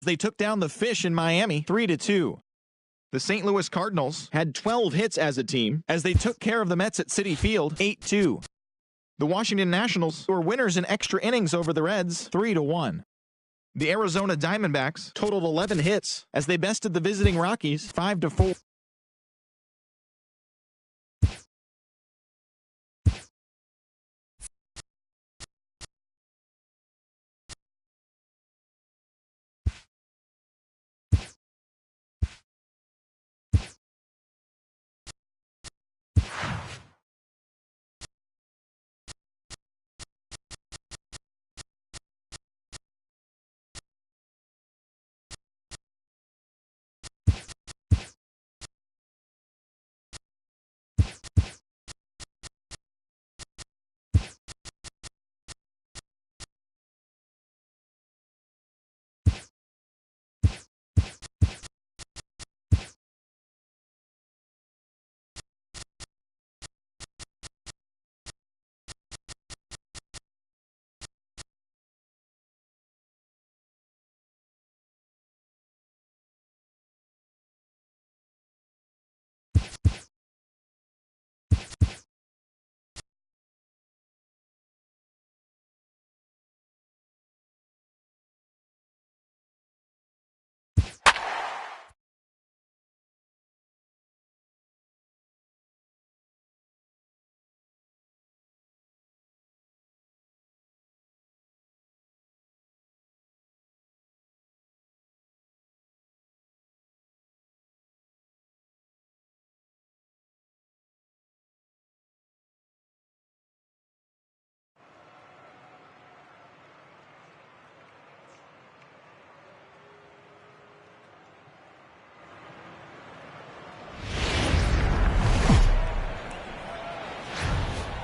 They took down the Fish in Miami 3-2. The St. Louis Cardinals had 12 hits as a team as they took care of the Mets at Citi Field 8-2. The Washington Nationals were winners in extra innings over the Reds 3-1. The Arizona Diamondbacks totaled 11 hits as they bested the visiting Rockies 5-4.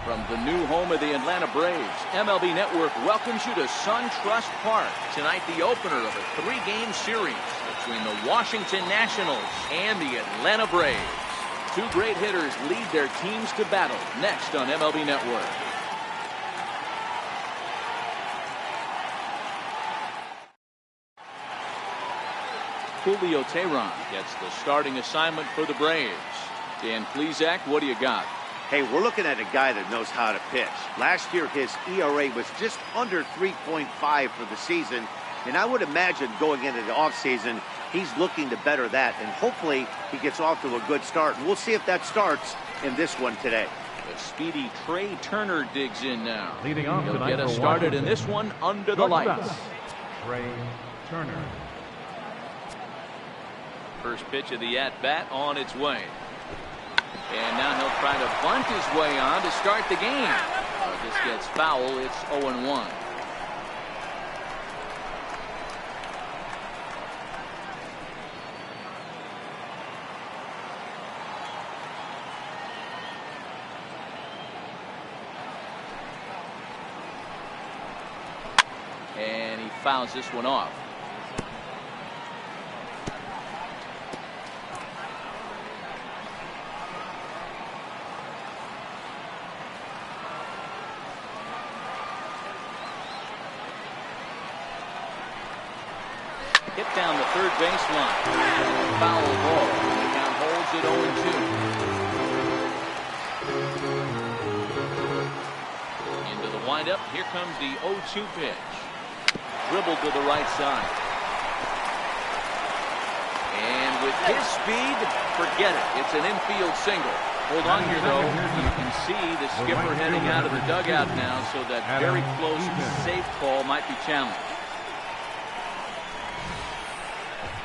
From the new home of the Atlanta Braves, MLB Network welcomes you to SunTrust Park. Tonight, the opener of a 3-game series between the Washington Nationals and the Atlanta Braves. Two great hitters lead their teams to battle next on MLB Network. Julio Teheran gets the starting assignment for the Braves. Dan Plesac, what do you got? Hey, we're looking at a guy that knows how to pitch. Last year, his ERA was just under 3.5 for the season, and I would imagine going into the offseason, he's looking to better that, and hopefully he gets off to a good start. And we'll see if that starts in this one today. The speedy Trey Turner digs in now. Leading off He'll get us started in this one under the lights. Trey Turner. First pitch of the at-bat on its way. And now he'll try to bunt his way on to start the game. This gets foul. It's 0-1. And he fouls this one off. Hit down the third baseline. Foul ball. The count holds it 0-2. Into the windup. Here comes the 0-2 pitch. Dribbled to the right side. And with his speed, forget it. It's an infield single. Hold on here, though. You can see the skipper heading out of the dugout now, so that very close, safe call might be challenged.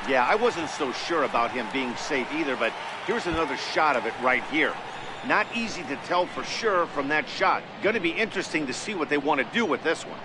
Yeah, I wasn't so sure about him being safe either, but here's another shot of it right here. Not easy to tell for sure from that shot. Going to be interesting to see what they want to do with this one.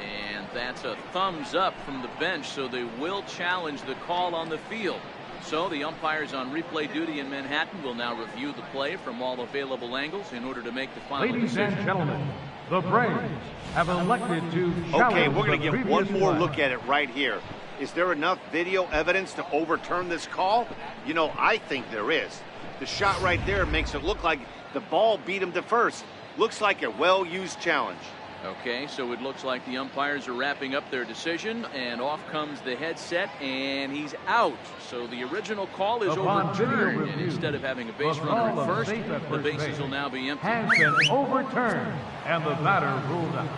And that's a thumbs up from the bench, so they will challenge the call on the field. So the umpires on replay duty in Manhattan will now review the play from all available angles in order to make the final decision. Ladies and gentlemen, the Braves have elected to challenge. Okay, we're going to get one more play. look at it right here. Is there enough video evidence to overturn this call? You know, I think there is. The shot right there makes it look like the ball beat him to first. Looks like a well-used challenge. Okay, so it looks like the umpires are wrapping up their decision, and off comes the headset, and he's out. So the original call is overturned, and instead of having a base runner at first, the bases will now be empty. Has been overturned, and the batter ruled out.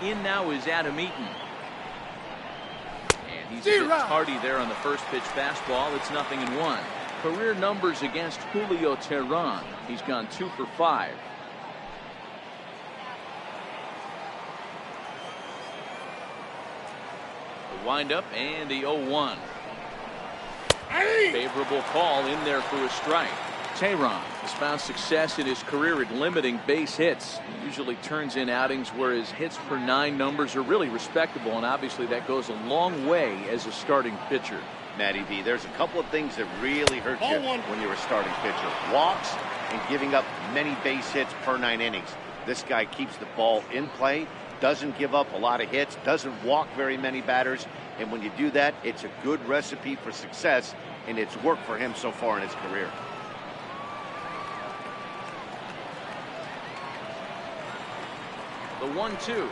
In now is Adam Eaton. And he's a bit tardy there on the first pitch fastball. It's 0-1. Career numbers against Julio Teheran. He's gone 2 for 5. The windup and the 0-1. Favorable call in there for a strike. Teheran has found success in his career at limiting base hits. He usually turns in outings where his hits per 9 numbers are really respectable, and obviously that goes a long way as a starting pitcher. Matty V, there's a couple of things that really hurt you when you're a starting pitcher. Walks and giving up many base hits per 9 innings. This guy keeps the ball in play, doesn't give up a lot of hits, doesn't walk very many batters, and when you do that, it's a good recipe for success, and it's worked for him so far in his career. The 1-2.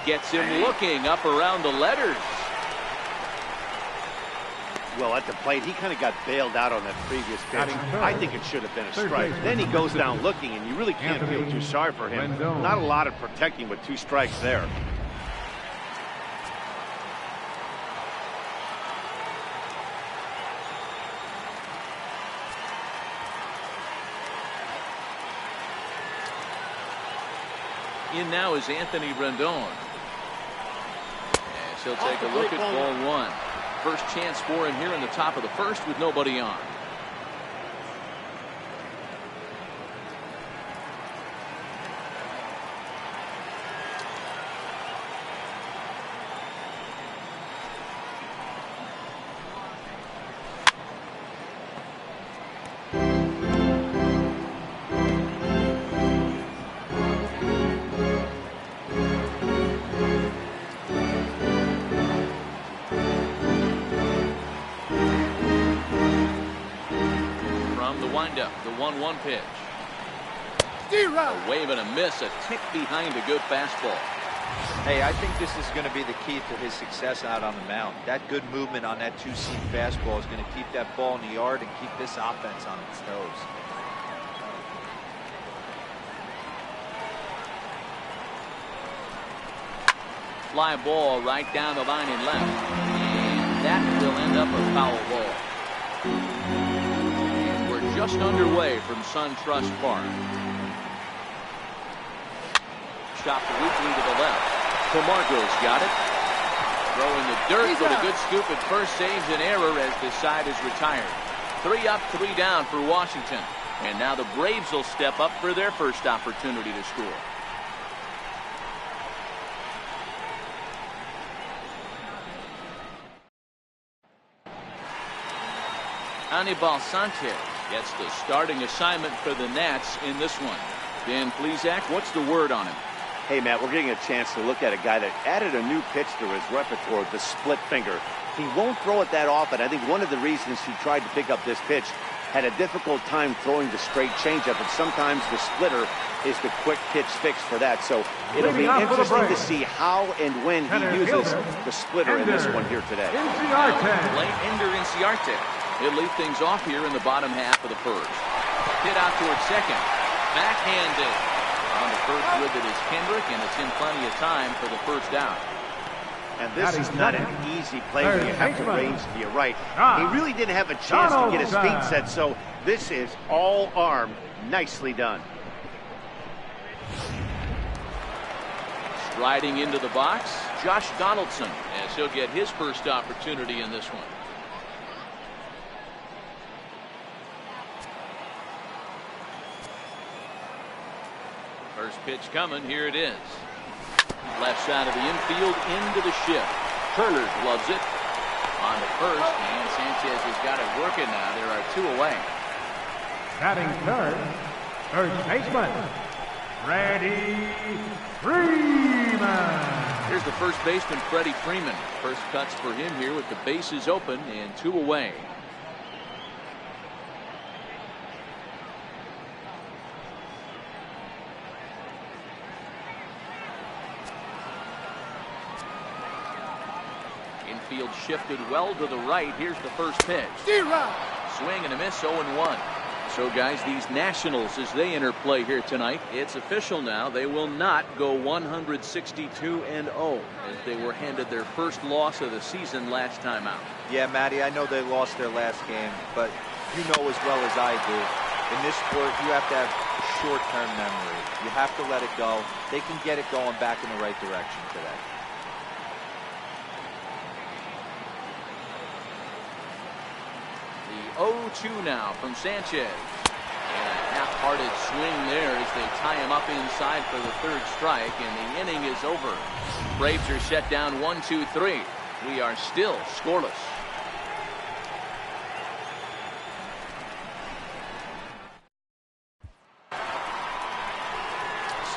Gets him looking up around the letters. Well, at the plate, he kind of got bailed out on that previous pitch. I think it should have been a strike. Then he goes down looking, and you really can't feel too sorry for him. Not a lot of protecting with 2 strikes there. In now is Anthony Rendon. As he'll take a look at ball 1. First chance for him here in the top of the first with nobody on. Windup, the 1-1 pitch. A wave and a miss, a tick behind a good fastball. Hey, I think this is going to be the key to his success out on the mound. That good movement on that 2-seam fastball is going to keep that ball in the yard and keep this offense on its toes. Fly ball right down the line and left. And that will end up a foul ball. Just underway from SunTrust Park. Chopped weakly to the left. Camargo's got it. Throwing the dirt, but a good scoop at first saves an error as the side is retired. 3 up, 3 down for Washington. And now the Braves will step up for their first opportunity to score. Anibal Sanchez gets the starting assignment for the Nats in this one. Dan Plesac, what's the word on him? Hey, Matt, we're getting a chance to look at a guy that added a new pitch to his repertoire, the split finger. He won't throw it that often. I think one of the reasons he tried to pick up this pitch, had a difficult time throwing the straight changeup, and sometimes the splitter is the quick pitch fix for that. So it'll be interesting to see how and when he uses the splitter in this one here today. Late Ender Inciarte. He'll lead things off here in the bottom half of the first. Hit out towards second. Backhanded. On the first with it is Kendrick, and it's in plenty of time for the first out. And this is not an easy play when you have to range to your right. He really didn't have a chance to get his feet set, so this is all arm. Nicely done. Striding into the box, Josh Donaldson, as he'll get his first opportunity in this one. First pitch coming, here it is. Left side of the infield into the shift. Turner gloves it on the first, and Sanchez has got it working now. There are 2 away. Batting third baseman, Freddie Freeman. Here's the first baseman, Freddie Freeman. First cuts for him here with the bases open and 2 away. Infield shifted well to the right. Here's the first pitch. Swing and a miss, 0-1. So, guys, these Nationals, as they interplay here tonight, it's official now. They will not go 162-0 as they were handed their first loss of the season last time out. Yeah, Matty, I know they lost their last game, but you know as well as I do, in this sport, you have to have short-term memory. You have to let it go. They can get it going back in the right direction today. The 0-2 now from Sanchez. And a half-hearted swing there as they tie him up inside for the 3rd strike, and the inning is over. Braves are set down 1-2-3. We are still scoreless.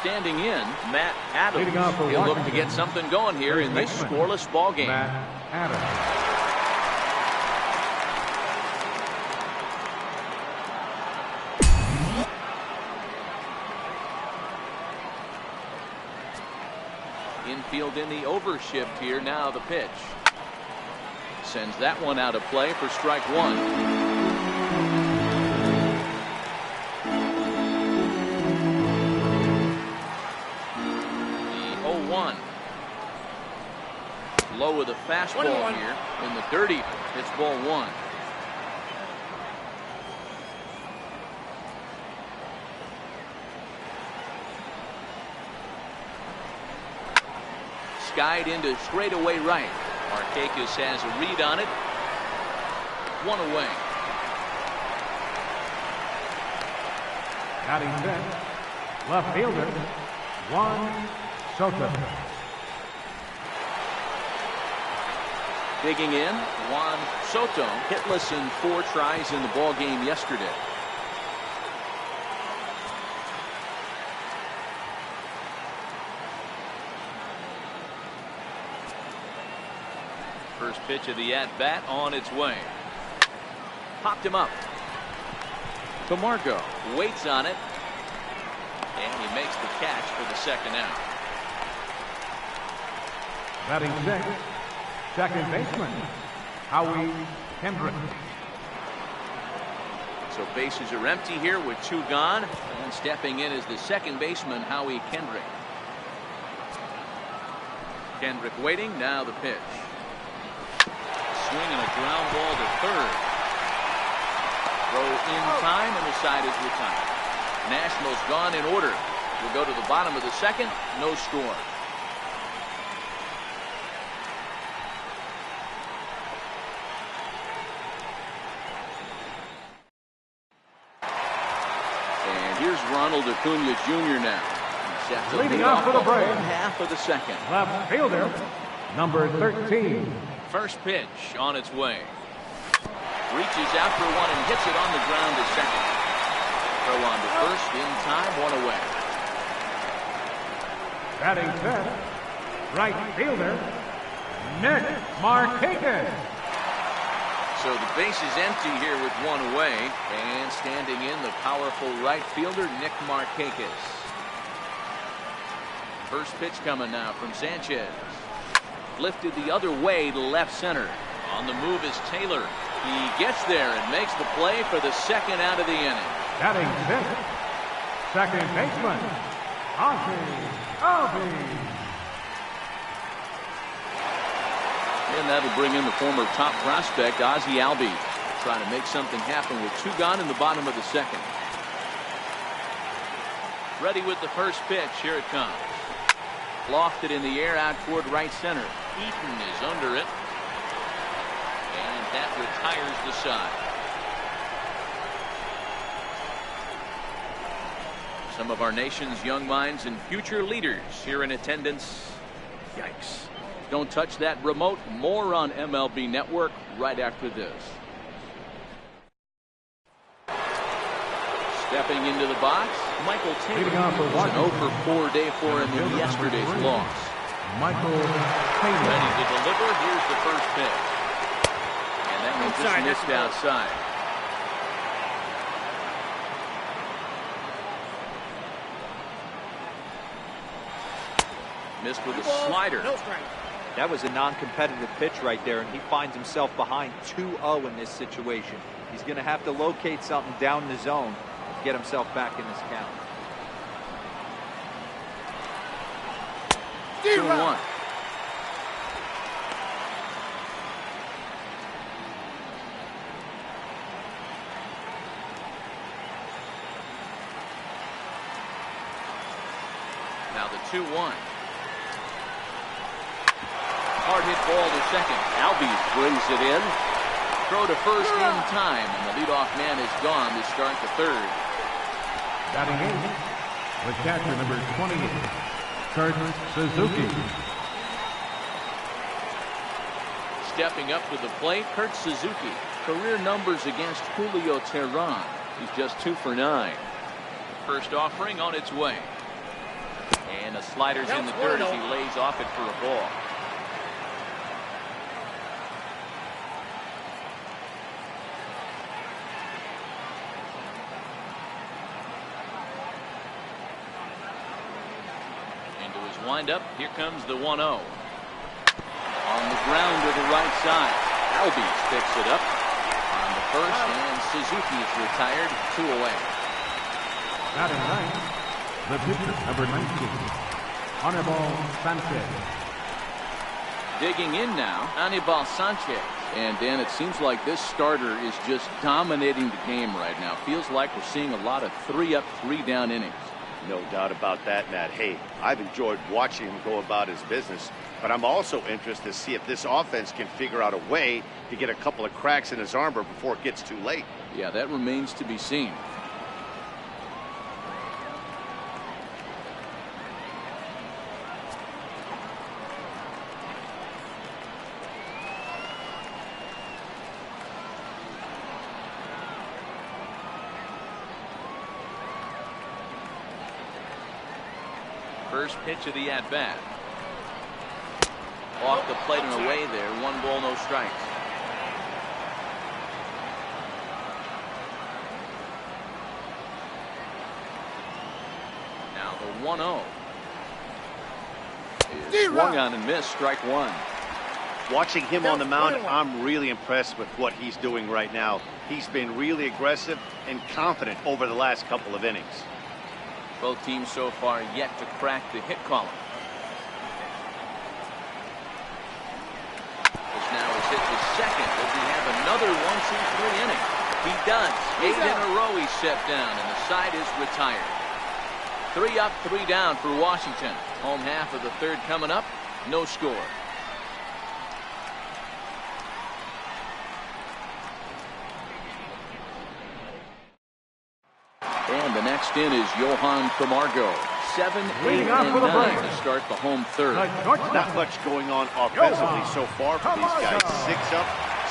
Standing in, Matt Adams. He'll look to get something going here in this scoreless ball game. Matt Adams. Infield in the overshift here. Now the pitch. Sends that one out of play for strike 1. The 0-1. Low with a fastball here in the dirty. It's ball 1. Skied into straightaway right. Marcotte has a read on it. 1 away. Batting fifth, left fielder, Juan Soto. Digging in, Juan Soto, hitless in 4 tries in the ball game yesterday. First pitch of the at-bat on its way. Popped him up. Camargo waits on it. And he makes the catch for the 2nd out. Batting sixth, second baseman, Howie Kendrick. So bases are empty here with 2 gone. And stepping in is the second baseman, Howie Kendrick. Kendrick waiting. Now the pitch. Swing and a ground ball to 3rd. Throw in time, and the side is retired. Nationals gone in order. We'll go to the bottom of the 2nd. No score. And here's Ronald Acuna Jr. now. Set to Leading lead off off for the the Braves. home half of the 2nd. Left fielder, number 13. First pitch on its way. Reaches out for one and hits it on the ground to 2nd. Throw on to 1st in time, 1 away. Batting fifth, right fielder, Nick Markakis. So the base is empty here with 1 away, and standing in the powerful right fielder Nick Markakis. First pitch coming now from Sanchez. Lifted the other way to left center. On the move is Taylor. He gets there and makes the play for the 2nd out of the inning. Batting fifth, second baseman, Ozzie Albies. And that'll bring in the former top prospect, Ozzie Albies, trying to make something happen with 2 gone in the bottom of the 2nd. Ready with the first pitch. Here it comes. Lofted in the air out toward right center. Eaton is under it. And that retires the side. Some of our nation's young minds and future leaders here in attendance. Yikes. Don't touch that remote. More on MLB Network right after this. Stepping into the box. Michael Taylor. Leading off for It was an Washington. 0-for-4 day for him in yesterday's loss. Michael Ready Taylor. to deliver. Here's the first pitch. And that one just missed outside. Missed with a slider. That was a non-competitive pitch right there, and he finds himself behind 2-0 in this situation. He's going to have to locate something down the zone to get himself back in this count. 2-1. Now the 2-1. Hard hit ball to second. Albies brings it in. Throw to first in time, and the leadoff man is gone to start the third. Batting eighth with catcher number 28, Kurt Suzuki. Stepping up to the plate, Kurt Suzuki. Career numbers against Julio Teheran. He's just 2 for 9. First offering on its way. And the slider's in the dirt as he lays off it for a ball. Into his windup, here comes the 1-0. On the ground to the right side. Albies picks it up on the first, and Suzuki's retired. 2 away. Batting ninth, the pitcher number 19, Anibal Sanchez. Digging in now, Anibal Sanchez. And Dan, it seems like this starter is just dominating the game right now. Feels like we're seeing a lot of 3-up, 3-down innings. No doubt about that, Matt. Hey, I've enjoyed watching him go about his business, but I'm also interested to see if this offense can figure out a way to get a couple of cracks in his armor before it gets too late. Yeah, that remains to be seen. First pitch of the at-bat. Off the plate and away there. 1 ball, no strikes. Now the 1-0 is swung on and missed. Strike 1. Watching him on the mound, I'm really impressed with what he's doing right now. He's been really aggressive and confident over the last couple of innings. Both teams so far yet to crack the hit column. This now is hit to second. Does he have another 1-2-3 inning? He does. 8 in a row he's set down, and the side is retired. 3 up, 3 down for Washington. Home half of the third coming up. No score. And the next in is Johan Camargo. 7, 8, and 9 to start the home third. Not much going on offensively so far for these guys. 6 up,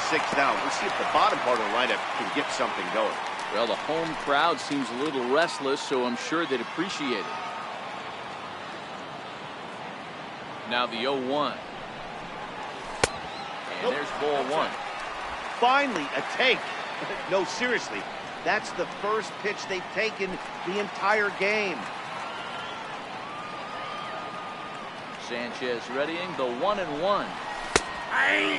6 down. We'll see if the bottom part of the lineup can get something going. Well, the home crowd seems a little restless, so I'm sure they'd appreciate it. Now the 0-1. And there's ball 1. Finally, a take. No, seriously. That's the first pitch they've taken the entire game. Sanchez readying the 1-1.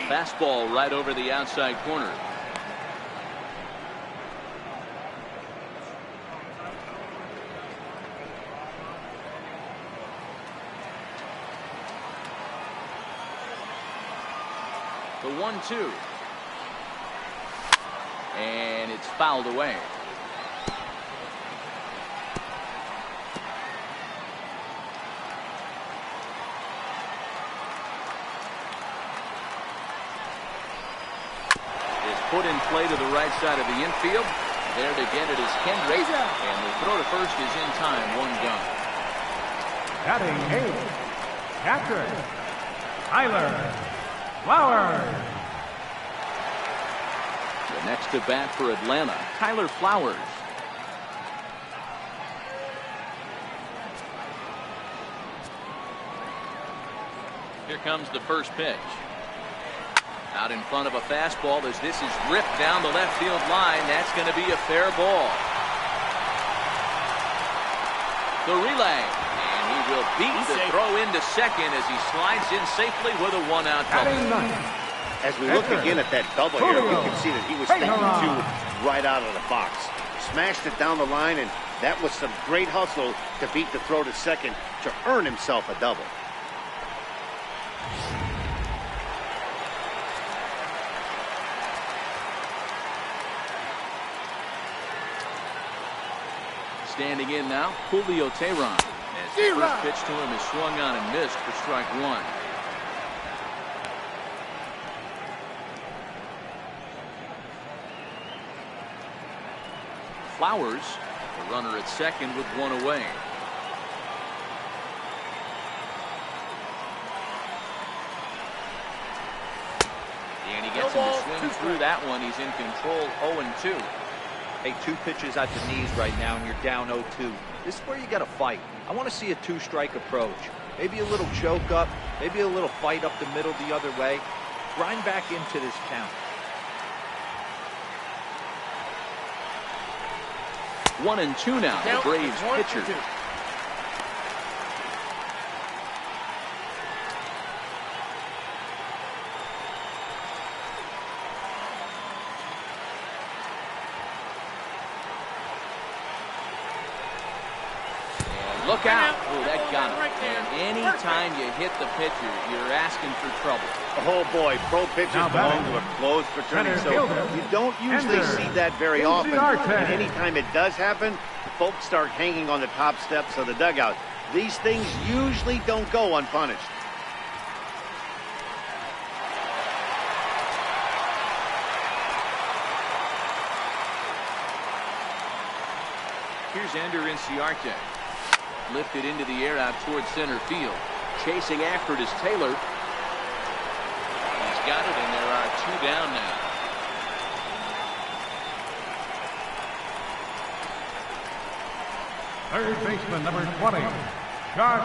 Fastball right over the outside corner. The 1-2. And it's fouled away. It's put in play to the right side of the infield. There to get it is Kendrick. And the throw to first is in time. 1 gone. Batting eighth, catcher Tyler Flowers. The next to bat for Atlanta, Tyler Flowers. Here comes the first pitch. Out in front of a fastball as this is ripped down the left field line. That's going to be a fair ball. The relay. And he will beat the throw into second as he slides in safely with a one-out double. As we look again at that double here, you can see that he was thinking two right out of the box. Smashed it down the line, and that was some great hustle to beat the throw to second to earn himself a double. Standing in now, Julio Teheran. As the first pitch to him is swung on and missed for strike one. Flowers, the runner at second with one away. And he gets him to swing through that one. He's in control, 0-2. Hey, 2 pitches at the knees right now, and you're down 0-2. This is where you got to fight. I want to see a 2-strike approach. Maybe a little choke up, maybe a little fight up the middle the other way. Grind back into this count. 1-2 now. The Braves pitcher. Look out. Oh, that got him. And anytime you hit the pitcher, you're asking for trouble. Oh, boy. Pro pitchers belong to a closed fraternity, so you don't usually see that very often. And anytime it does happen, folks start hanging on the top steps of the dugout. These things usually don't go unpunished. Here's Ender Inciarte. Lifted into the air out towards center field. Chasing after it is Taylor. He's got it, and there are 2 down now. Third baseman, number 20, Josh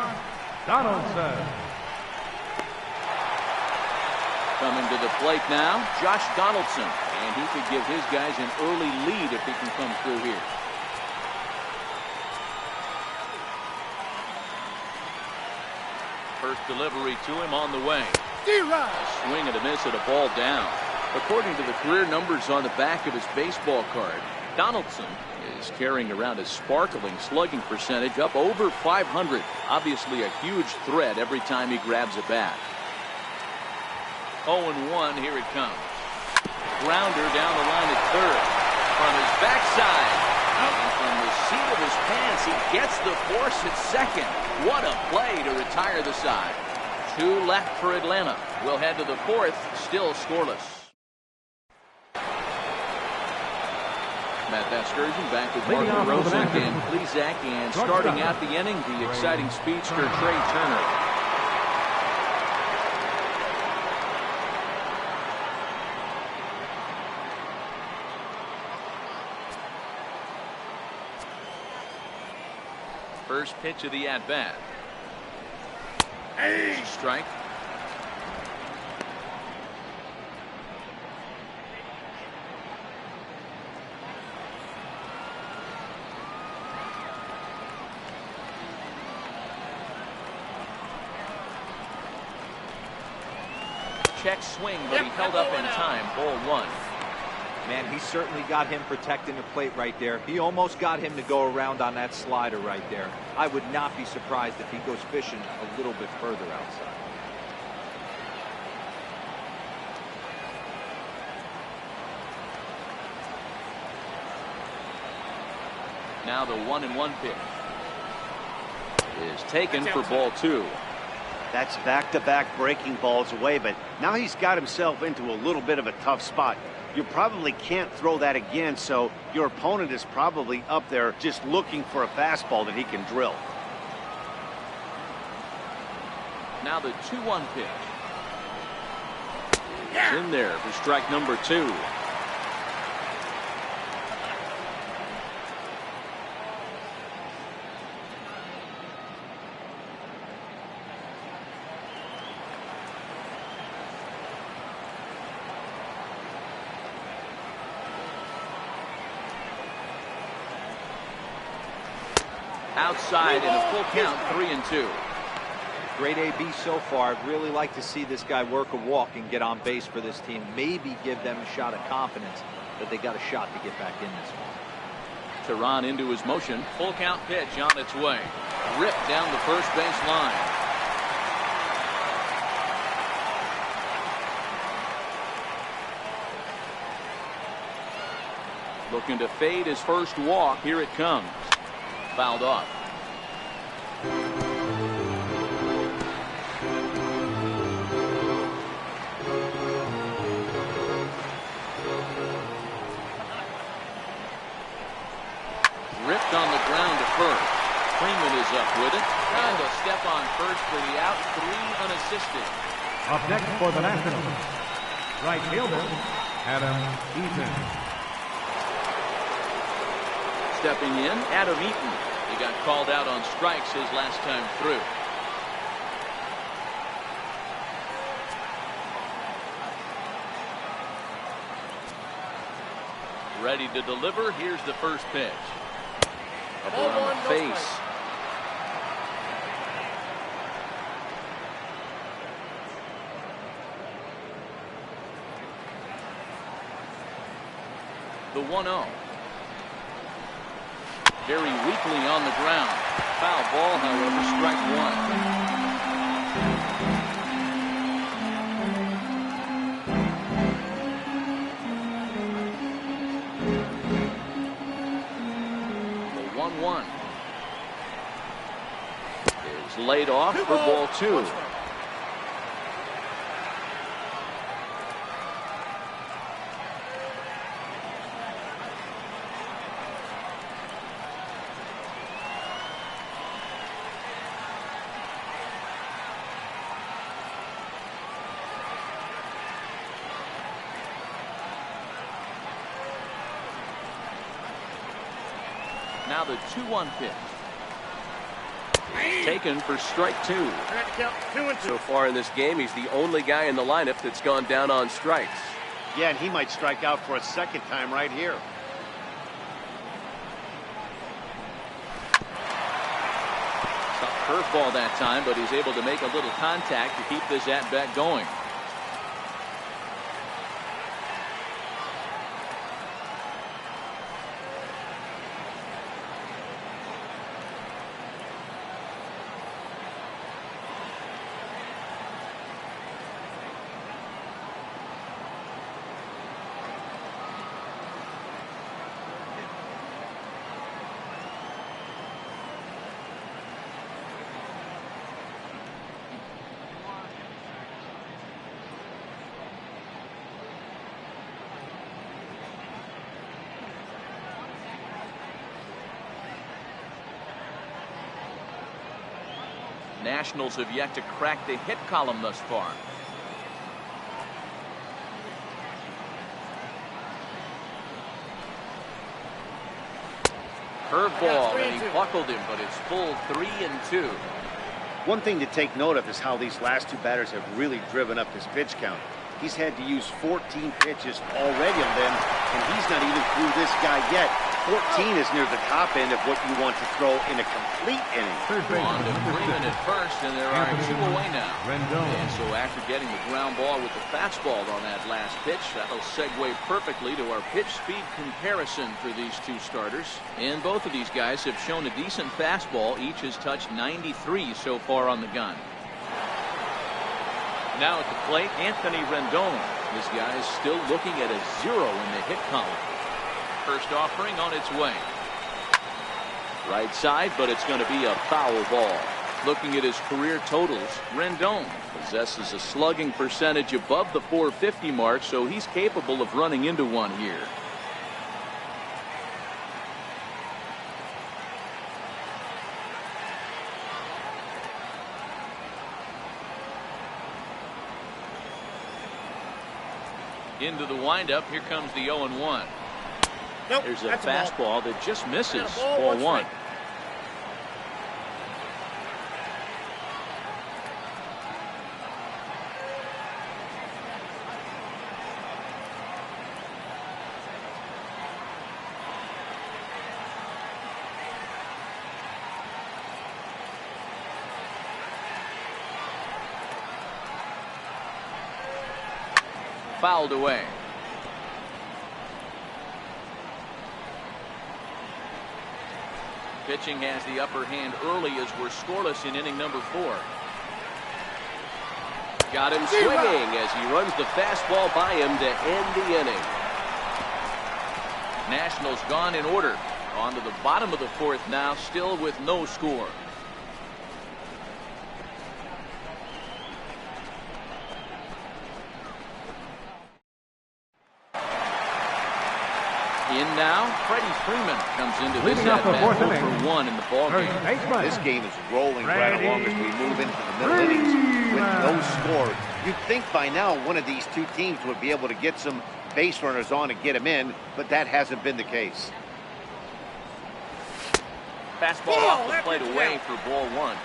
Donaldson. Coming to the plate now, Josh Donaldson. And he could give his guys an early lead if he can come through here. First delivery to him on the way. A swing and a miss at a ball down. According to the career numbers on the back of his baseball card, Donaldson is carrying around a sparkling slugging percentage up over 500. Obviously a huge threat every time he grabs a bat. 0-1, here it comes. Grounder down the line at third. From his backside. And from the seat of his pants, he gets the force at second. What a play to retire the side. 2 left for Atlanta. We'll head to the 4th, still scoreless. Matt Vasgersian back with Mark Morozic and Plesac, and starting out the inning, the exciting speedster Trey Turner. First pitch of the at-bat. Strike. Check swing, but he held up in time. Ball 1. Man, he certainly got him protecting the plate right there. He almost got him to go around on that slider right there. I would not be surprised if he goes fishing a little bit further outside. Now the 1-1 pitch is taken for ball 2. That's back-to-back breaking balls away, but now he's got himself into a little bit of a tough spot. You probably can't throw that again, so your opponent is probably up there just looking for a fastball that he can drill. Now the 2-1 pitch. It's in there for strike number 2. Outside in a full count, 3-2. Great AB so far. I'd really like to see this guy work a walk and get on base for this team. Maybe give them a shot of confidence that they got a shot to get back in this one. Tehran into his motion. Full count pitch on its way. Ripped down the first base line. Looking to fade his first walk. Here it comes. Fouled off. Ripped on the ground to first. Freeman is up with it. And a step on first for the out. 3 unassisted. Up next for the Nationals, right fielder, Adam Eaton. Stepping in, Adam Eaton. He got called out on strikes his last time through. Ready to deliver. Here's the first pitch. Up around the face. The 1-0. Very weakly on the ground. Foul ball, however, strike one. The 1-1 is laid off for ball 2. Now the 2-1 pitch. Taken for strike 2. So far in this game, he's the only guy in the lineup that's gone down on strikes. Yeah, and he might strike out for a second time right here. Tough curveball that time, but he's able to make a little contact to keep this at-bat going. Nationals have yet to crack the hit column thus far. Curveball, and he buckled him, but it's full 3-2. One thing to take note of is how these last two batters have really driven up his pitch count. He's had to use 14 pitches already on them, and he's not even through this guy yet. 14 is near the top end of what you want to throw in a complete inning. On to Freeman at first, and there are 2 away now. Rendon. And so after getting the ground ball with the fastball on that last pitch, that'll segue perfectly to our pitch speed comparison for these two starters. And both of these guys have shown a decent fastball. Each has touched 93 so far on the gun. Now at the plate, Anthony Rendon. This guy is still looking at a 0 in the hit column. First offering on its way. Right side, but it's going to be a foul ball. Looking at his career totals, Rendon possesses a slugging percentage above the .450 mark, so he's capable of running into one here. Into the windup, here comes the 0-1. Nope, There's a fastball that just misses. Ball 1. fouled away. Pitching has the upper hand early as we're scoreless in inning number 4. Got him swinging as he runs the fastball by him to end the inning. Nationals gone in order. On to the bottom of the 4th now, still with no score. In now, Freddie Freeman comes into this at-bat 0-for-1 in the ballgame. This game is rolling right along as we move into the middle innings with no score. You'd think by now one of these two teams would be able to get some base runners on and get them in, but that hasn't been the case. Fastball off the plate away for ball 1.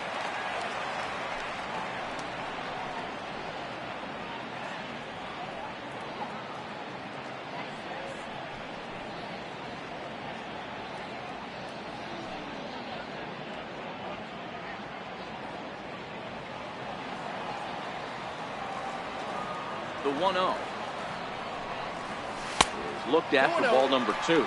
The 1-0 is looked at for ball number 2.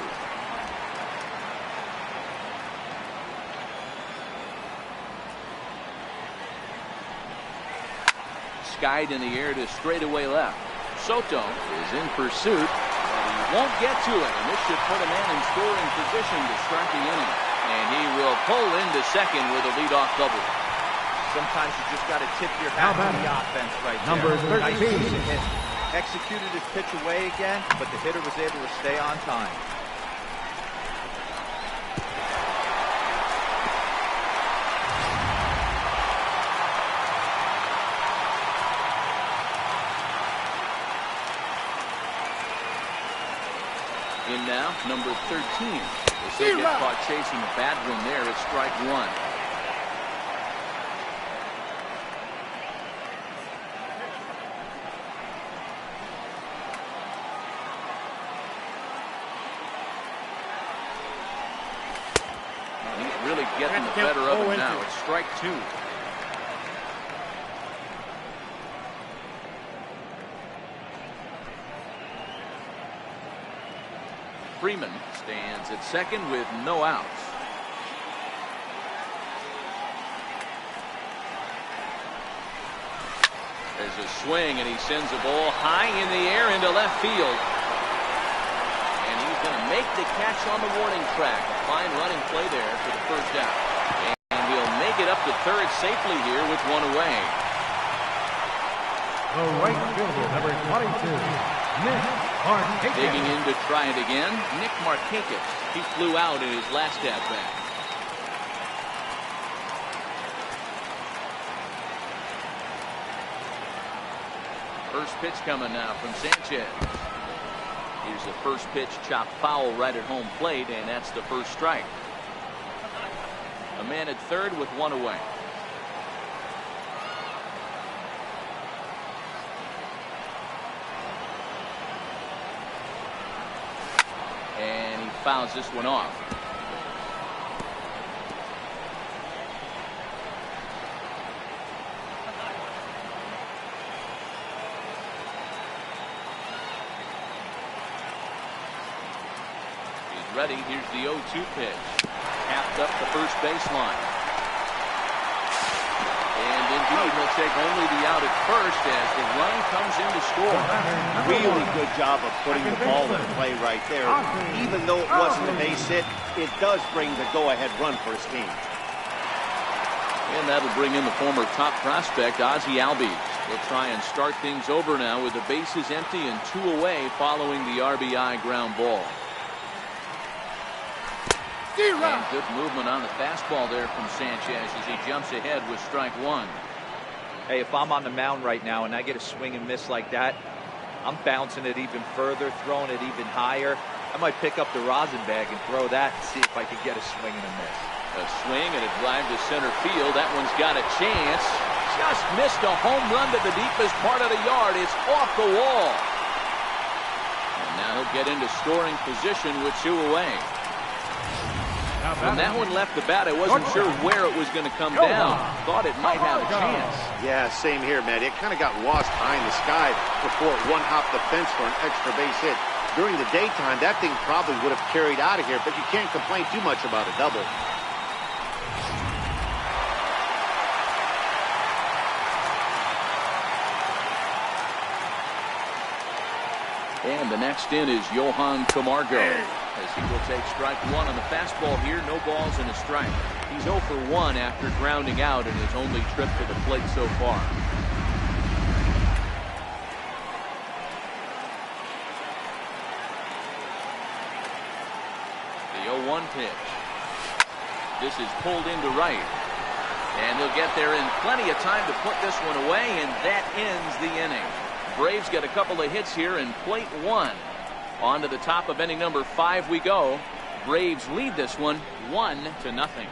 Skied in the air to straightaway left. Soto is in pursuit, but he won't get to it, and this should put a man in scoring position to start the inning. And he will pull into second with a leadoff double. Sometimes you just got to tip your hat to the offense right there. Number 13. Nice hit. Executed his pitch away again, but the hitter was able to stay on time. In now, number 13. As they get caught chasing a bad one there, it's strike 1. He's really getting the better of him now. It's strike 2. Freeman stands at second with no outs. There's a swing, and he sends a ball high in the air into left field. And he's going to make the catch on the warning track. A fine running play there for the first out. And he'll make it up to third safely here with one away. The right fielder, number 22, Nick Marcotte. Digging in to try it again, Nick Marcotte. He flew out in his last at-bat. First pitch coming now from Sanchez. Here's the first pitch, chopped foul right at home plate, and that's the first strike. A man at third with one away. And he fouls this one off. He's ready. Here's the 0-2 pitch. Tapped up the first baseline. And indeed, he'll take only the out at first as the run comes in to score. Really good job of putting the ball in play right there. Even though it wasn't a base hit, it does bring the go-ahead run for his team. And that'll bring in the former top prospect, Ozzie Albies. They'll try and start things over now with the bases empty and 2 away following the RBI ground ball. And good movement on the fastball there from Sanchez as he jumps ahead with strike 1. Hey, if I'm on the mound right now and I get a swing and miss like that, I'm bouncing it even further, throwing it even higher. I might pick up the rosin bag and throw that and see if I can get a swing and a miss. A swing and a drive to center field. That one's got a chance. Just missed a home run to the deepest part of the yard. It's off the wall. And now he'll get into scoring position with 2 away. When that one left the bat, I wasn't sure where it was going to come down. Thought it might have a chance. Yeah, same here, man. It kind of got lost high in the sky before it one-hopped the fence for an extra base hit. During the daytime, that thing probably would have carried out of here, but you can't complain too much about a double. And the next in is Johan Camargo, as he will take strike one on the fastball here. No balls and a strike. He's 0 for 1 after grounding out in his only trip to the plate so far. The 0-1 pitch. This is pulled into right. And he'll get there in plenty of time to put this one away, and that ends the inning. Braves get a couple of hits here in plate one. On to the top of inning number 5 we go. Braves lead this one 1-0.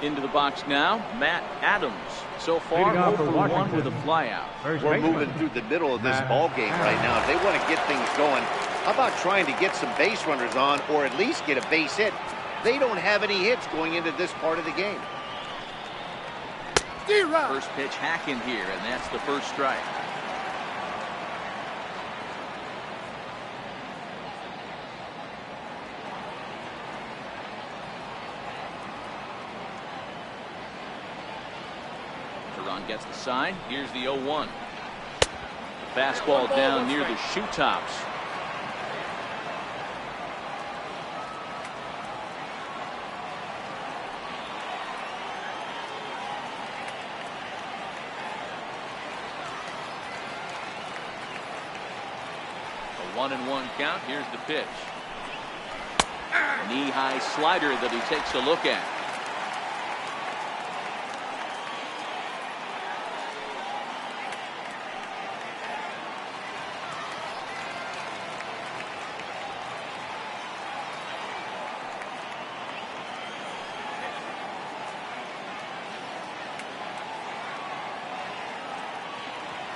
Into the box now, Matt Adams. So far, 0 for 1 with a flyout. We're moving through the middle of this ball game right now. If they want to get things going, how about trying to get some base runners on, or at least get a base hit? They don't have any hits going into this part of the game. First pitch hacking here, and that's the first strike. Teron gets the sign. Here's the 0-1. Fastball down near the shoe tops. A 1-1 count. Here's the pitch. Knee-high slider that he takes a look at.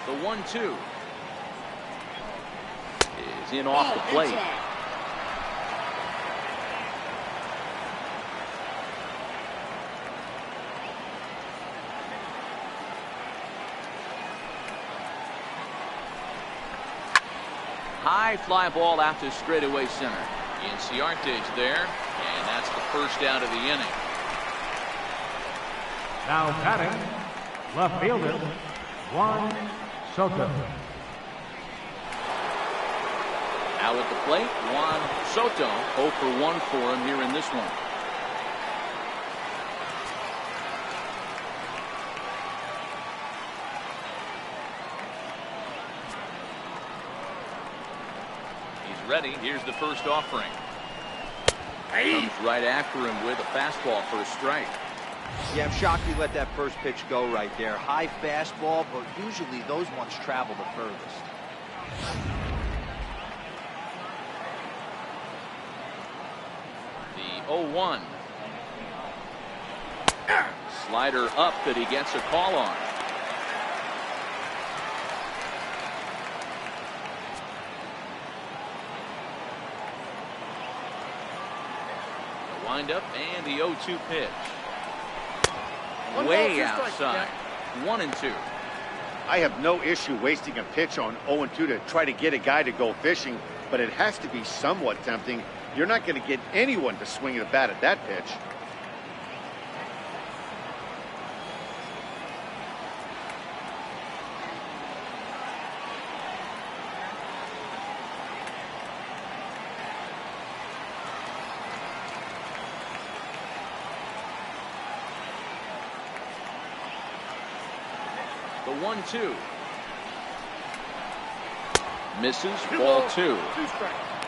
The 1-2 is in off the plate. High fly ball out to straightaway center. Inciarte's there, and that's the first out of the inning. Now batting, left fielder, Juan Soto. Now at the plate, Juan Soto. 0 for 1 for him here in this one. He's ready. Here's the first offering. Comes right after him with a fastball for a strike. Yeah, I'm shocked he let that first pitch go right there. High fastball, but usually those ones travel the furthest. The 0-1. Slider up that he gets a call on. The windup and the 0-2 pitch. Way outside. 1-2. I have no issue wasting a pitch on 0-2 to try to get a guy to go fishing, but it has to be somewhat tempting. You're not going to get anyone to swing the bat at that pitch. The 1-2. Misses. Ball 2.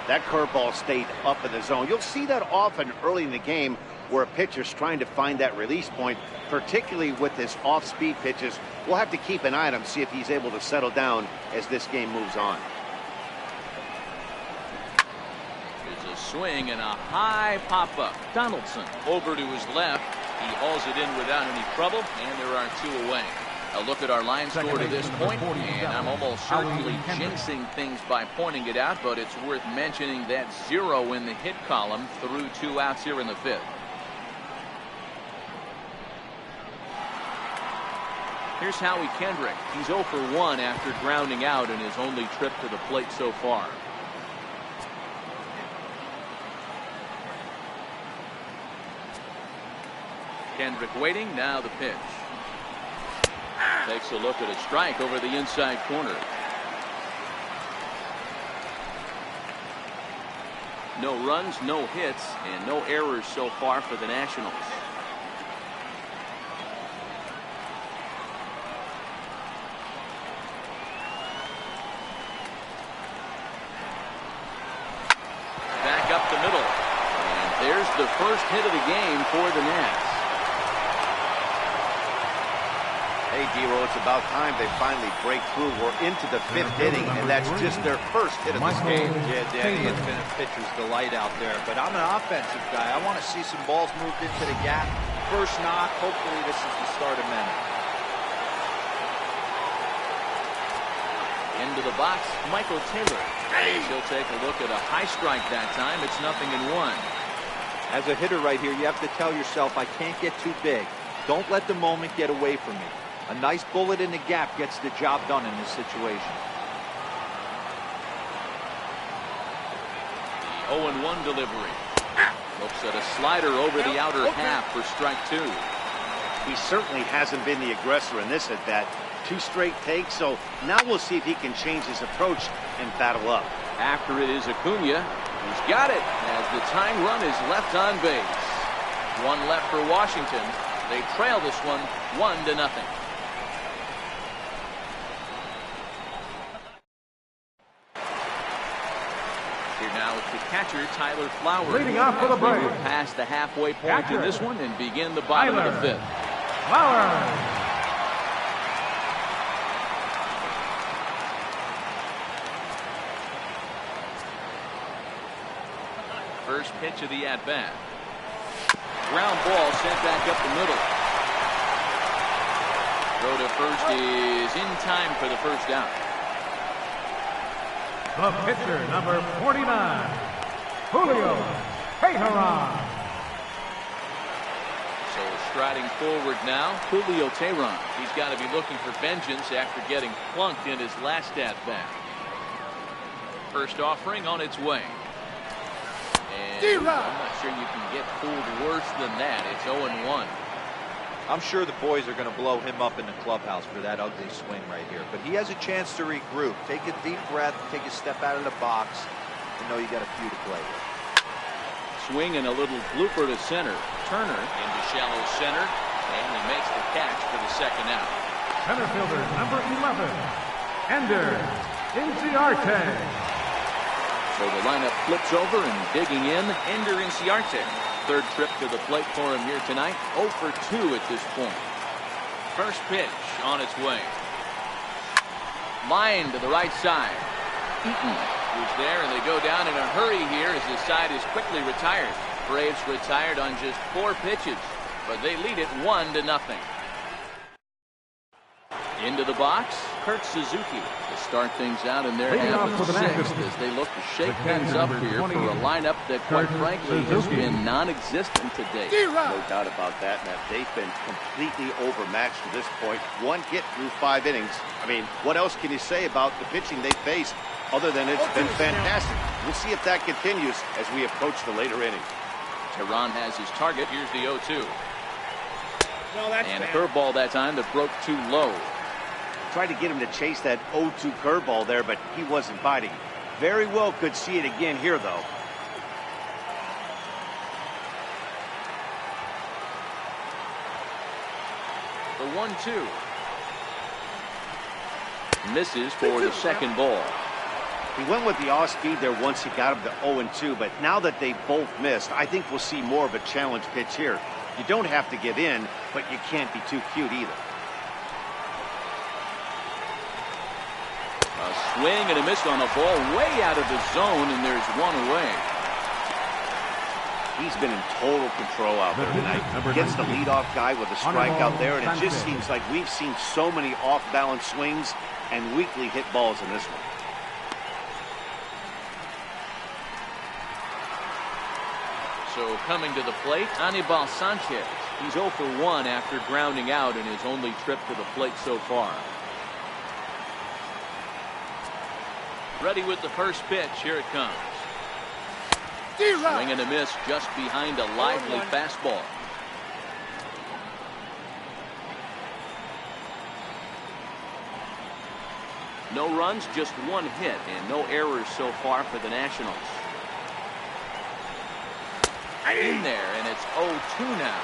That curveball stayed up in the zone. You'll see that often early in the game where a pitcher's trying to find that release point, particularly with his off-speed pitches. We'll have to keep an eye on him, see if he's able to settle down as this game moves on. There's a swing and a high pop-up. Donaldson over to his left. He hauls it in without any trouble, and there are 2 away. A look at our line score to this point, and I'm almost certainly jinxing things by pointing it out, but it's worth mentioning that 0 in the hit column through 2 outs here in the 5th. Here's Howie Kendrick. He's 0 for 1 after grounding out in his only trip to the plate so far. Kendrick waiting, now the pitch. Takes a look at a strike over the inside corner. No runs, no hits, and no errors so far for the Nationals. Back up the middle. And there's the first hit of the game for the Nats. Hey, D-Roll, it's about time they finally break through. We're into the 5th inning, and that's just their first hit of this game. Yeah, Danny, it's been a pitcher's delight out there, but I'm an offensive guy. I want to see some balls moved into the gap. First knock, hopefully this is the start of many. Into the box, Michael Taylor. He'll take a look at a high strike that time. It's 0-1. As a hitter right here, you have to tell yourself, I can't get too big. Don't let the moment get away from me. A nice bullet in the gap gets the job done in this situation. The 0-1 delivery. Looks at a slider over the outer half for strike 2. He certainly hasn't been the aggressor in this at-bat. 2 straight takes, so now we'll see if he can change his approach and battle up. After it is Acuna, who's got it as the tying run is left on base. 1 left for Washington. They trail this one 1-0. Here now is the catcher, Tyler Flowers. Leading off for the Braves. We're past the halfway point in this one and begin the bottom of the 5th. Flowers. First pitch of the at-bat. Ground ball sent back up the middle. Throw to first is in time for the first out. The pitcher, number 49, Julio Teheran. So striding forward now, Julio Teheran. He's got to be looking for vengeance after getting plunked in his last at-bat. First offering on its way. And I'm not sure you can get fooled worse than that. It's 0-1. I'm sure the boys are going to blow him up in the clubhouse for that ugly swing right here. But he has a chance to regroup. Take a deep breath, take a step out of the box, and know you got a few to play with. Swing and a little blooper to center. Turner into shallow center, and he makes the catch for the second out. Center fielder, number 11, Ender Inciarte. So the lineup flips over and digging in, Ender Inciarte. Third trip to the plate for him here tonight. 0 for 2 at this point. First pitch on its way. Line to the right side. Eaton is there, and they go down in a hurry here as the side is quickly retired. Braves retired on just 4 pitches, but they lead it 1-0. Into the box, Kurt Suzuki to start things out in their half of 6th as they look to shake things up here for a lineup that, quite frankly, has been non-existent today. No doubt about that, Matt. They've been completely overmatched to this point. 1 hit through 5 innings. I mean, what else can you say about the pitching they faced other than it's been fantastic? We'll see if that continues as we approach the later innings. Teheran has his target. Here's the 0-2. And a curveball that time that broke too low. Tried to get him to chase that 0-2 curveball there, but he wasn't biting. Very well could see it again here, though. The 1-2. Misses for the second ball. He went with the off speed there once he got him to 0-2, but now that they both missed, I think we'll see more of a challenge pitch here. You don't have to give in, but you can't be too cute either. A swing and a miss on a ball way out of the zone, and there's one away. He's been in total control out there tonight. Gets the leadoff guy with a strike out there, and it just seems like we've seen so many off-balance swings and weakly hit balls in this one. So coming to the plate, Anibal Sanchez. He's 0 for 1 after grounding out in his only trip to the plate so far. Ready with the first pitch. Here it comes. Swing and a miss just behind a lively fastball. No runs, just 1 hit, and no errors so far for the Nationals. In there, and it's 0-2 now.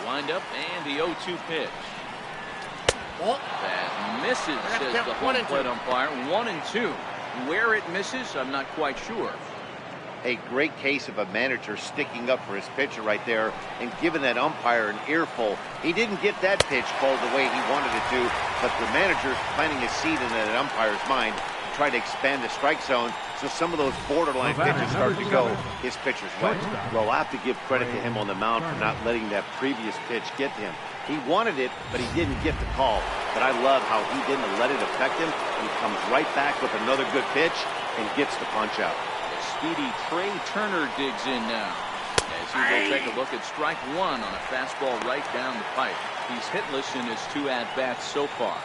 Wind up and the 0-2 pitch. That misses, says the home plate umpire. 1-2. Where it misses, I'm not quite sure. A great case of a manager sticking up for his pitcher right there and giving that umpire an earful. He didn't get that pitch called the way he wanted it to, but the manager's planting a seed in that umpire's mind to try to expand the strike zone so some of those borderline pitches start to go his pitcher's way. Well, I have to give credit to him on the mound for not letting that previous pitch get to him. He wanted it, but he didn't get the call. But I love how he didn't let it affect him. He comes right back with another good pitch and gets the punch out. Speedy Trey Turner digs in now as he will take a look at strike 1 on a fastball right down the pipe. He's hitless in his 2 at-bats so far.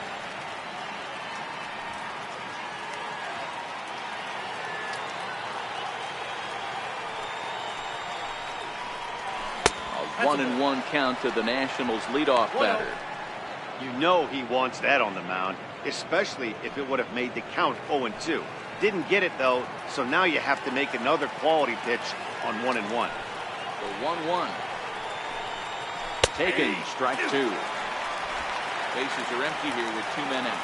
A 1-1 count to the Nationals leadoff batter. You know he wants that on the mound, especially if it would have made the count 0-2. Didn't get it, though, so now you have to make another quality pitch on 1-1. The 1-1. Taken, strike 2. Bases are empty here with 2 men out.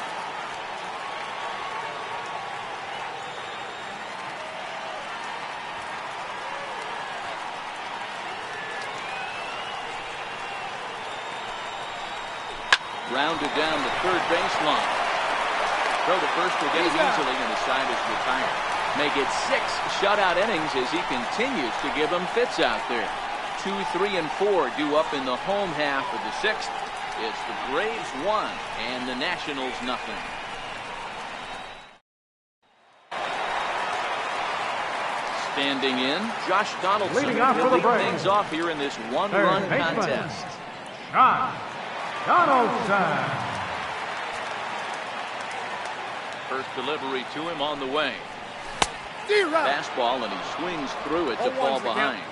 Rounded down the third baseline. Throw to first will get it easily, and the side is retired. Make it 6 shutout innings as he continues to give them fits out there. 2, 3, and 4 due up in the home half of the 6th. It's the Braves 1 and the Nationals nothing. Standing in, Josh Donaldson will lead things off here in this 1-run contest. Josh Donaldson. First delivery to him on the way. Fastball, and he swings through it to fall behind.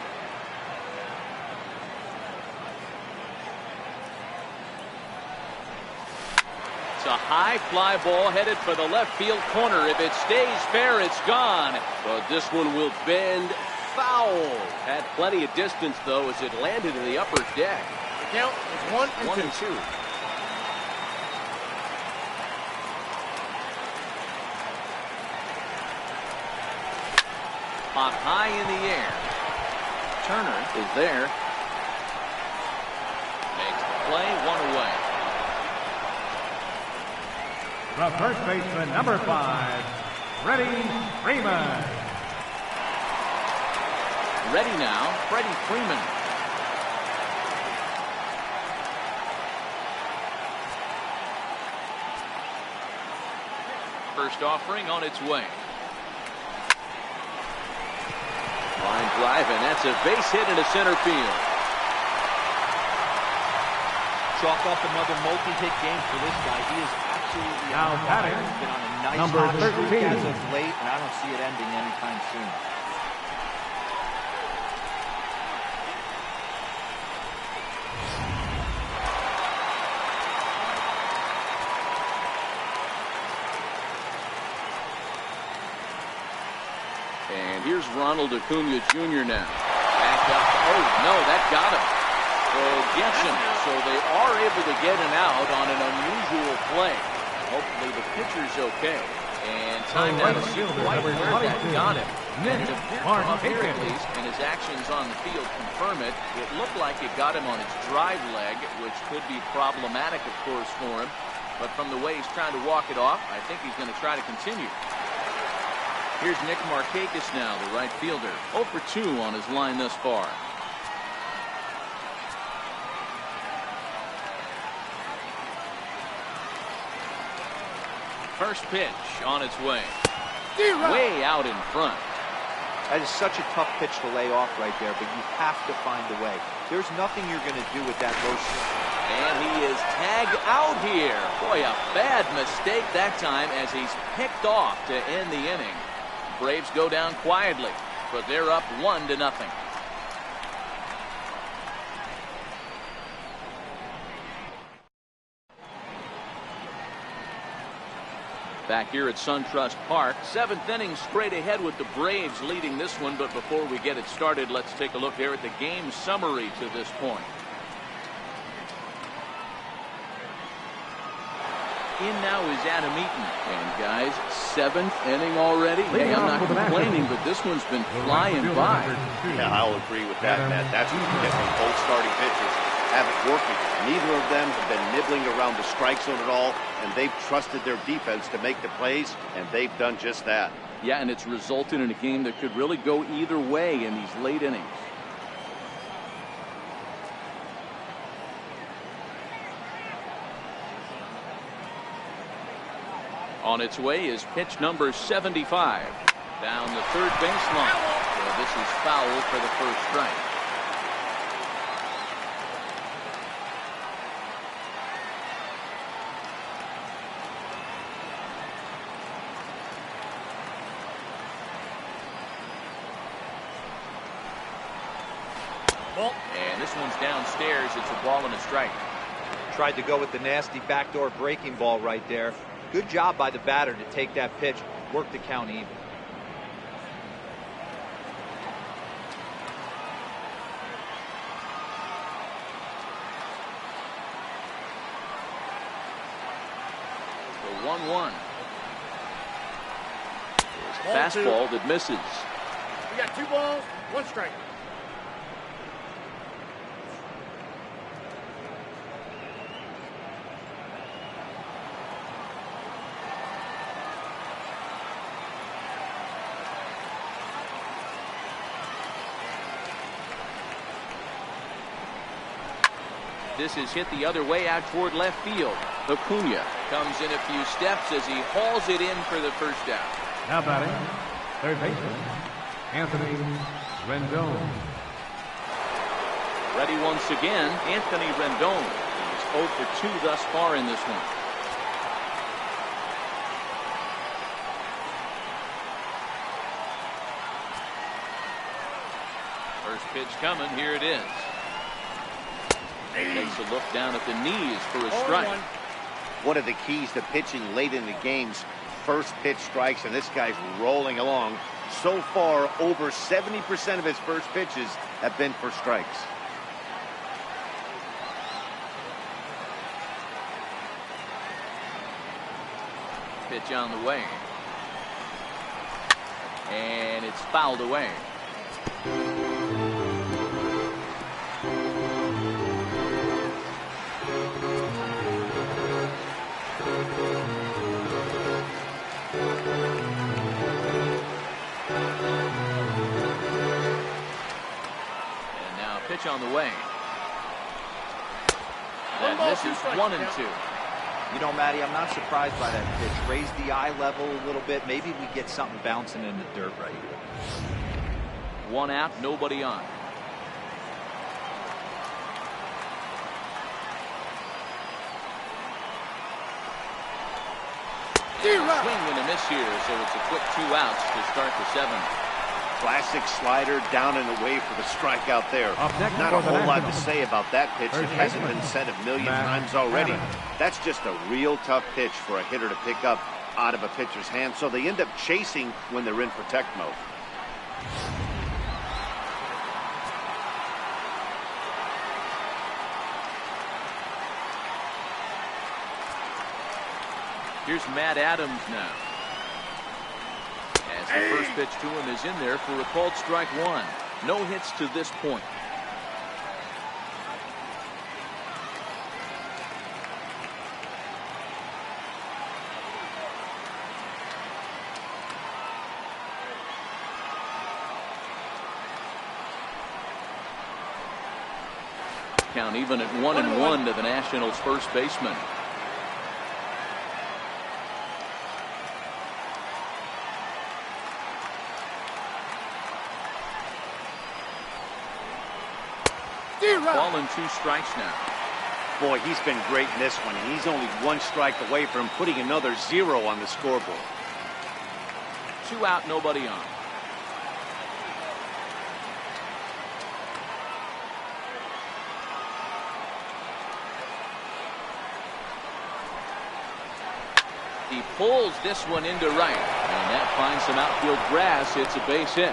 It's a high fly ball headed for the left field corner. If it stays fair, it's gone. But this one will bend foul. Had plenty of distance, though, as it landed in the upper deck. The count is 1-2. Hot high in the air. Turner is there. Makes the play, 1 away. The first baseman, number 5, Freddie Freeman. Ready now, Freddie Freeman. First offering on its way. Line drive, and that's a base hit into center field. Chalk up another multi-hit game for this guy. He is absolutely Now batting, He's been on a nice number hot streak 13. as of late, and I don't see it ending anytime soon. And Here's Ronald Acuna Jr. now. Back up. Oh, no, that got him. So gets him. So they are able to get him out on an unusual play. Hopefully the pitcher's okay. And time out to see quite where that got him. And it appeared at least, and his actions on the field confirm it, it looked like it got him on his drive leg, which could be problematic, of course, for him. But from the way he's trying to walk it off, I think he's going to try to continue. Here's Nick Markakis now, the right fielder. 0 for 2 on his line thus far. First pitch on its way. Way out in front. That is such a tough pitch to lay off right there, but you have to find a way. There's nothing you're going to do with that low swing. And he is tagged out here. Boy, a bad mistake that time as he's picked off to end the inning. Braves go down quietly, but they're up 1-0. Back here at SunTrust Park, 7th inning straight ahead with the Braves leading this one. But before we get it started, let's take a look here at the game summary to this point. In now is Adam Eaton. And guys, 7th inning already. Hey, I'm not complaining, but this one's been flying by. Yeah, I'll agree with that, Matt. That's what you get from both starting pitchers. Have it working. Neither of them have been nibbling around the strike zone at all, and they've trusted their defense to make the plays, and they've done just that. Yeah, and it's resulted in a game that could really go either way in these late innings. On its way is pitch number 75. Down the third baseline. So this is foul for the first strike. And this one's downstairs. It's a ball and a strike. Tried to go with the nasty backdoor breaking ball right there. Good job by the batter to take that pitch, work the count even. The 1-1. There's a fastball that misses. We got 2 balls, 1 strike. This is hit the other way out toward left field. Acuna comes in a few steps as he hauls it in for the first out. Now batting, third baseman, Anthony Rendon. Ready once again, Anthony Rendon. He's 0 for 2 thus far in this one. First pitch coming, here it is. Takes a look down at the knees for a strike. One of the keys to pitching late in the games, first pitch strikes, and this guy's rolling along. So far, over 70% of his first pitches have been for strikes. Pitch on the way. And it's fouled away. Pitch on the way. And this is 1-2. You know, Matty, I'm not surprised by that pitch. Raise the eye level a little bit. Maybe we get something bouncing in the dirt right here. 1 out, nobody on. Swing and a miss here, so it's a quick 2 outs to start the 7th. Classic slider down and away for the strikeout there. Not a whole lot to say about that pitch. It hasn't been said a million times already. That's just a real tough pitch for a hitter to pick up out of a pitcher's hand, so they end up chasing when they're in protect mode. Here's Matt Adams now. As the first pitch to him is in there for a called strike one. No hits to this point. Count even at 1-1 to the Nationals' first baseman. Ball and 2 strikes now. Boy, he's been great in this one, and he's only 1 strike away from putting another 0 on the scoreboard. 2 out, nobody on. He pulls this one into right, and that finds some outfield grass. It's a base hit.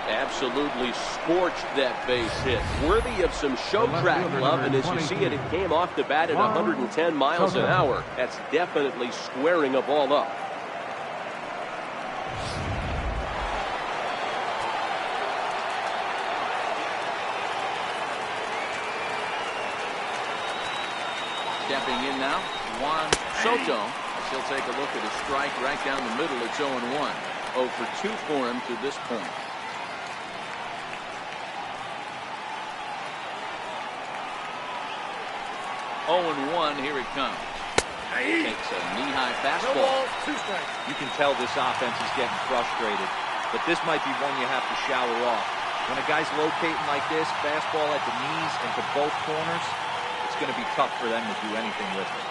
Absolutely scorched that base hit. Worthy of some show track love, and as you see it, it came off the bat at 110 miles an hour. That's definitely squaring a ball up. Stepping in now, Juan Soto. As he'll take a look at a strike right down the middle. It's 0-1. 0 for 2 for him to this point. 0-1, here it comes. Takes a knee-high fastball. 2 strikes. You can tell this offense is getting frustrated, but this might be one you have to shower off. When a guy's locating like this, fastball at the knees and to both corners, it's going to be tough for them to do anything with it.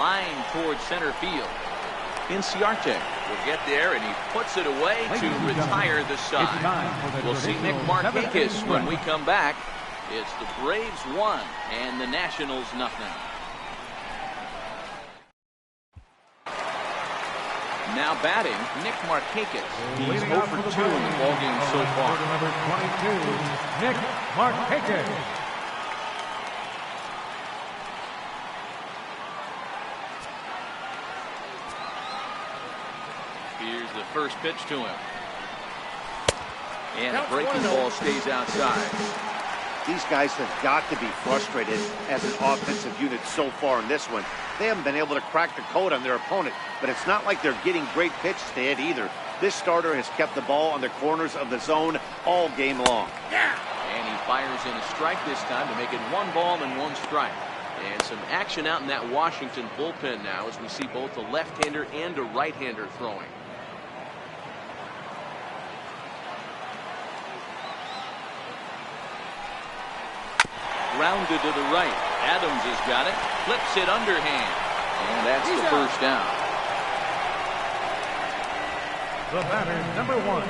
Line towards center field. Inciarte will get there, and he puts it away to retire the side. We'll see Nick Markakis when we come back. It's the Braves 1 and the Nationals 0. Now batting, Nick Markakis. He's 0 for 2 in the ballgame so far. Number 22, Nick Markakis. Here's the first pitch to him. And a breaking ball stays outside. These guys have got to be frustrated as an offensive unit so far in this one. They haven't been able to crack the code on their opponent, but it's not like they're getting great pitches to hit either. This starter has kept the ball on the corners of the zone all game long. And he fires in a strike this time to make it 1 ball and 1 strike. And some action out in that Washington bullpen now as we see both a left-hander and a right-hander throwing. Rounded to the right. Adams has got it. Flips it underhand. And that's the first down. The batter, number 1,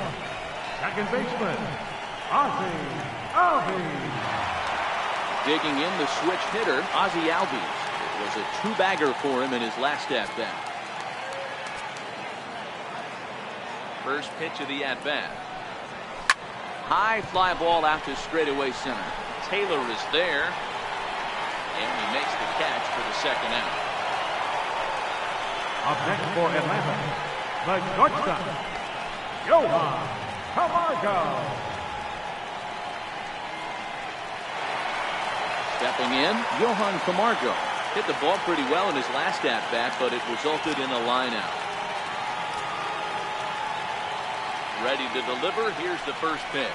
second baseman, Ozzie Albies. Digging in the switch hitter, Ozzie Albies. It was a 2-bagger for him in his last at-bat. First pitch of the at-bat. High fly ball out to straightaway center. Taylor is there, and he makes the catch for the second out. Up next for Atlanta, the shortstop, Johan Camargo. Stepping in, Johan Camargo. Hit the ball pretty well in his last at-bat, but it resulted in a line-out. Ready to deliver, here's the first pitch.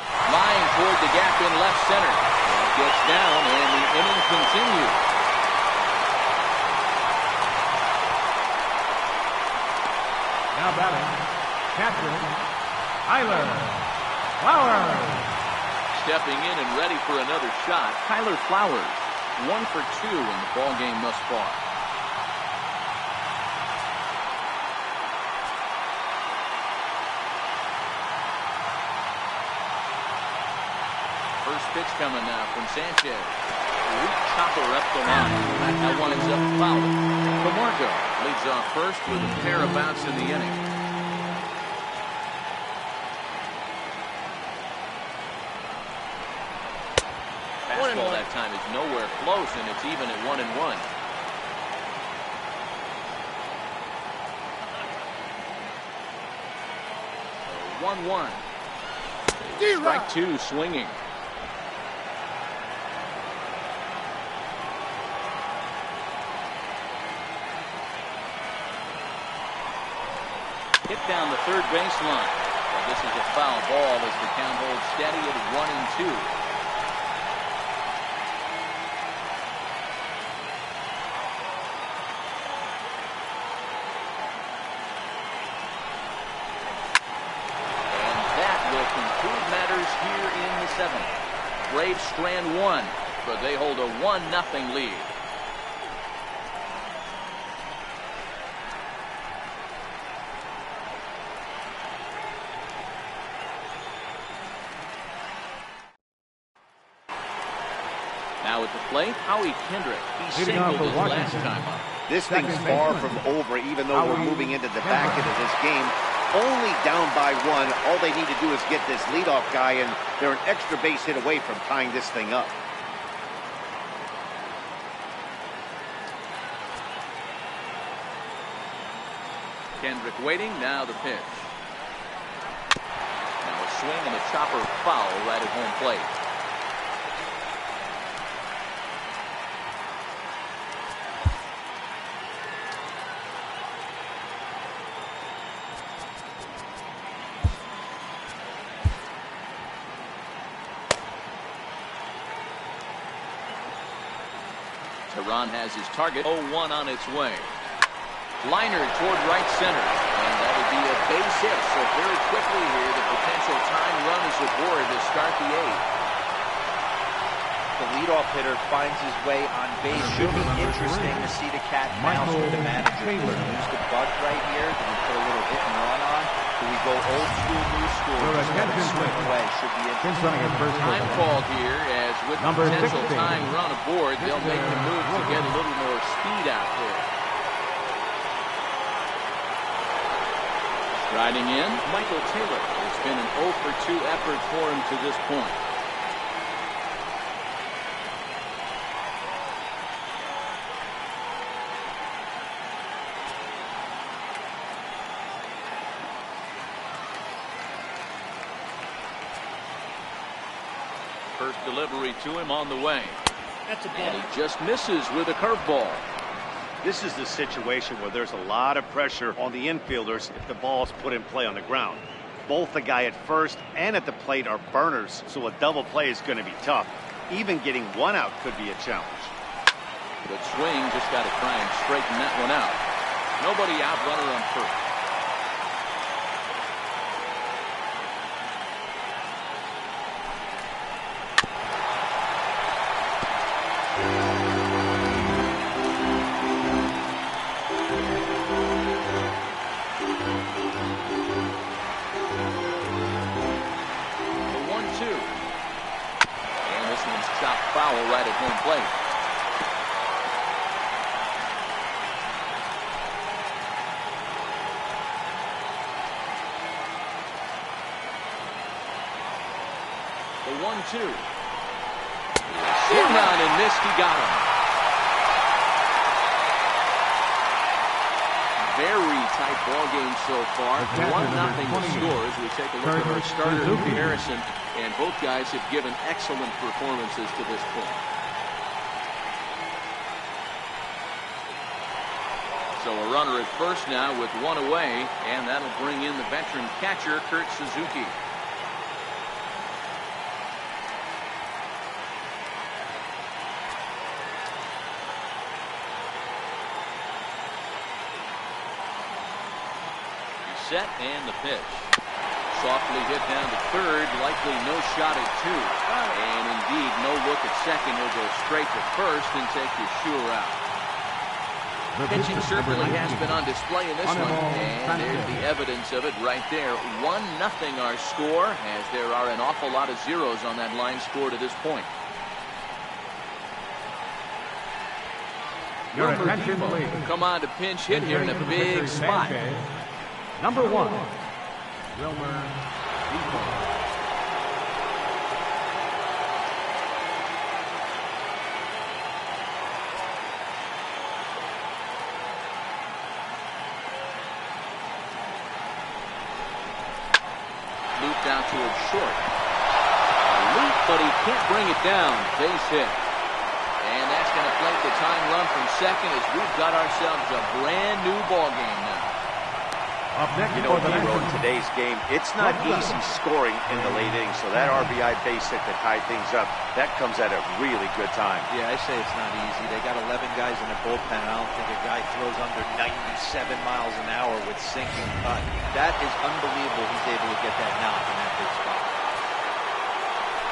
Line toward the gap in left center. It gets down, and the inning continues. Now batting, catcher, Tyler Flowers. Stepping in and ready for another shot, Tyler Flowers. 1 for 2 in the ballgame thus far. First pitch coming now from Sanchez. Root chopper up the line. That one ends up fouled. Marcotte leads off first with a pair of outs in the inning. Fastball that time is nowhere close, and it's even at 1-1. So 1-1. Strike two swinging. Hit down the third baseline. Well, this is a foul ball as the count holds steady at 1-2. Here in the seventh. Braves strand one, but they hold a 1-0 lead. Now at the plate, Howie Kendrick. He singled his last time up. This thing's far from over, even though we're moving into the back end of this game. Only down by one. All they need to do is get this leadoff guy, and they're an extra base hit away from tying this thing up. Kendrick waiting. Now the pitch. Now a swing and a chopper foul right at home plate. Ron has his target. 0-1 on its way. Liner toward right center. And that would be a base hit. So very quickly here, the potential tying run is aboard to start the eighth. The leadoff hitter finds his way on base. Should be interesting to see the cat and mouse with the manager. Do we use the bug right here? Do we put a little hit and run on? Do we go old school, new school? Swing away. Should be interesting. Time called here, as with the potential tying run aboard, they'll make the move to get a little more speed out there. Striding in, Michael Taylor. It's been an 0-for-2 effort for him to this point. First delivery to him on the way. And he just misses with a curveball. This is the situation where there's a lot of pressure on the infielders if the ball is put in play on the ground. Both the guy at first and at the plate are burners, so a double play is going to be tough. Even getting one out could be a challenge. Good swing, just got to try and straighten that one out. Nobody out, runner on first. Foul right at home plate. The 1-2. Swung on and missed. He got him. Very tight ball game so far. 1-0 the score as we take a look at our starter comparison. And both guys have given excellent performances to this point. So a runner at first now with one away, and that'll bring in the veteran catcher, Kurt Suzuki. He's set, and the pitch. Softly hit down to third, likely no shot at two. And indeed, no look at second. He'll go straight to first and take your sure out. Pitching certainly has been on display in this one. And there's the evidence of it right there. 1-0 our score, as there are an awful lot of zeros on that line score to this point. Your Wilmer attention, Depot please. will come on to pinch hit here in a big spot. Number 1, Wilmer Depot. Looped out towards short. A loop, but he can't bring it down. Base hit. And that's going to plate the time run from second as we've got ourselves a brand new ball game now. Up next, You know, Hero, in today's game, it's not easy scoring in the late innings, so that RBI base hit to tie things up, that comes at a really good time. Yeah, I say it's not easy. They got 11 guys in the bullpen. I don't think a guy throws under 97 miles an hour with sinking cut. That is unbelievable. He's able to get that knock in that big spot.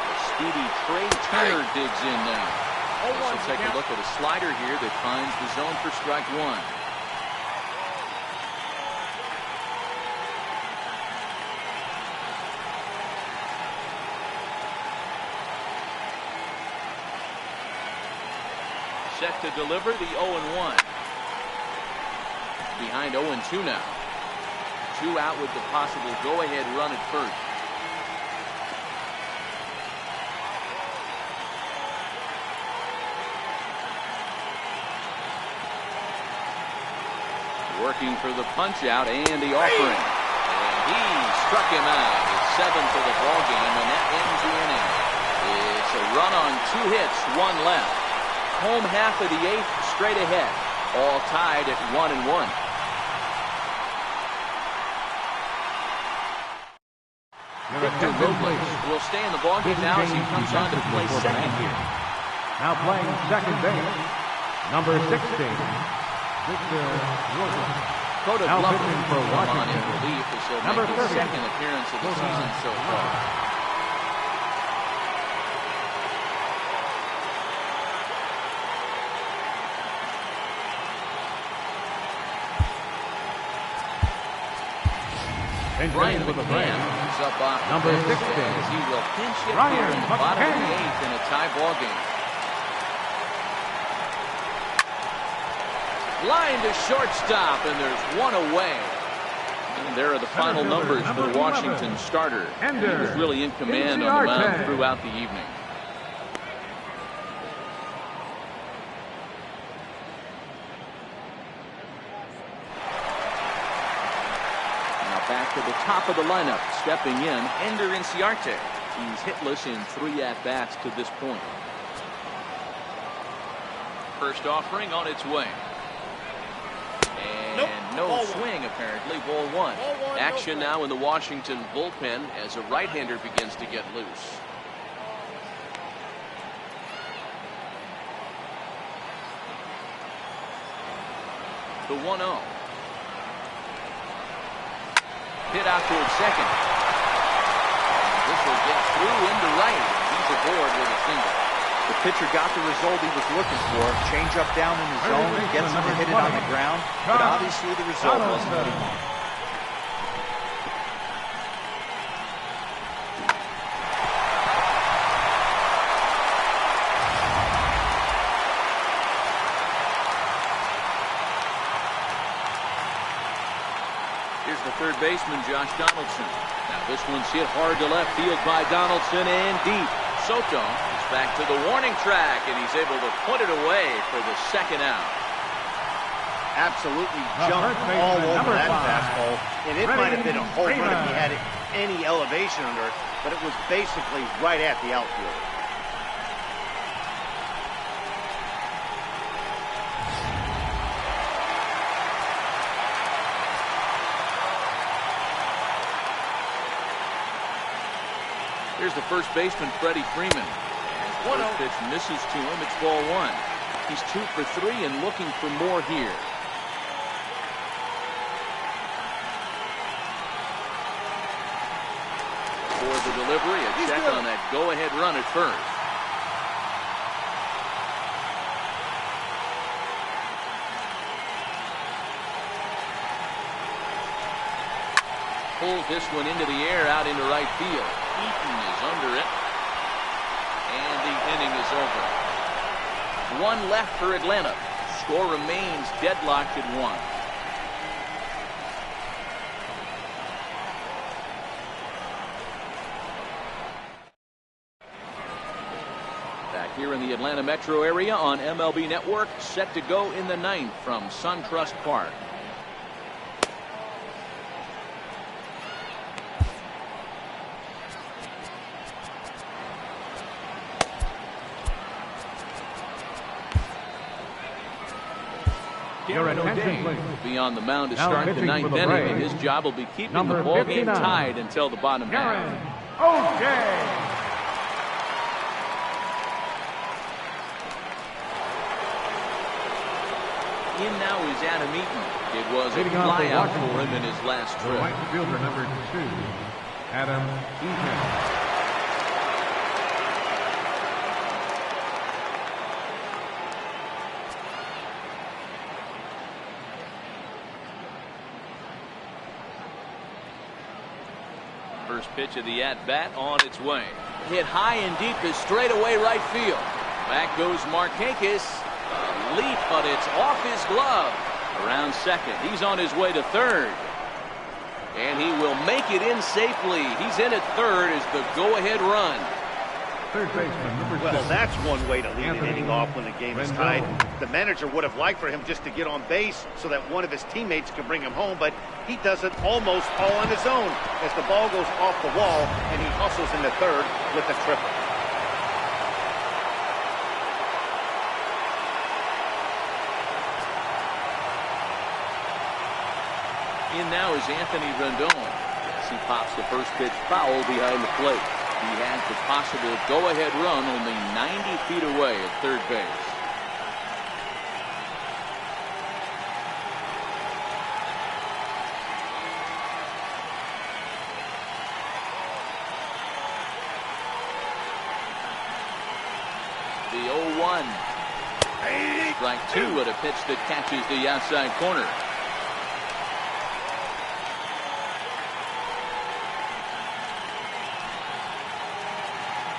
The speedy Trey Turner digs in now. We'll take a look at a slider here that finds the zone for strike one. Set to deliver the 0-1. Behind 0-2 now. 2 out with the possible go-ahead run at first. Working for the punch-out and the offering. And he struck him out. It's 7 for the ball game, and that ends the inning. It's a run on 2 hits, 1 left. Home half of the 8th, straight ahead. All tied at 1-1. Victor Robles will stay in the ballgame now as he comes on to play second here. Now playing second base, number 16, Victor Robles. Coda Now Glover pitching for will come on in Washington. relief as he'll Number make his 30. second appearance of the season so far. Brian McCann is up off the Number bench 16. as he will pinch hit Brian here in the bottom of the McCann. 8th in a tie ball game. Line to shortstop, and there's 1 away. And there are the final numbers for the Washington starter. He was really in command on the mound throughout the evening. Back to the top of the lineup, stepping in, Ender Inciarte. He's hitless in 3 at-bats to this point. First offering on its way. And no swing, apparently. Ball 1. Action now in the Washington bullpen as a right-hander begins to get loose. The 1-0. Hit out towards second. This will get through into right. He's aboard with a single. The pitcher got the result he was looking for. Change up down in the zone, gets him to hit it on the ground, but obviously the result wasn't what he wanted. Here's the third baseman, Josh Donaldson. Now this one's hit hard to left field by Donaldson and deep. Soto is back to the warning track, and he's able to put it away for the second out. Absolutely jumped all over that fastball, and it might have been a home run if he had any elevation under it, but it was basically right at the outfield. Here's the first baseman, Freddie Freeman. And first pitch misses to him. It's ball 1. He's 2 for 3 and looking for more here. For the delivery, a check on that go-ahead run at first. Pulls this one into the air out into right field. Eaton is under it. And the inning is over. 1 left for Atlanta. Score remains deadlocked at 1. Back here in the Atlanta metro area on MLB Network, set to go in the 9th from SunTrust Park. Your attention, please. Will be on the mound to Now start the pitching 9th for the inning, and Braves, his job will be keeping number the ball game 59, tied until the bottom half. O.J. In now is Adam Eaton. It was a Leading off the flyout Washington, for him in his last The trip. right fielder, number 2, Adam Eaton. First pitch of the at-bat on its way. Hit high and deep is straightaway right field. Back goes Marcotte. A leap, but it's off his glove. Around second. He's on his way to third. And he will make it in safely. He's in at third as the go-ahead run. Third baseman, number 6. Well, that's one way to lead an inning off when the game is tied. Rendon. The manager would have liked for him just to get on base so that one of his teammates could bring him home, but he does it almost all on his own as the ball goes off the wall and he hustles into third with a triple. In now is Anthony Rendon. As he pops the first pitch foul behind the plate. He has the possible go-ahead run only 90 feet away at third base. The 0-1. Strike 2 at a pitch that catches the outside corner.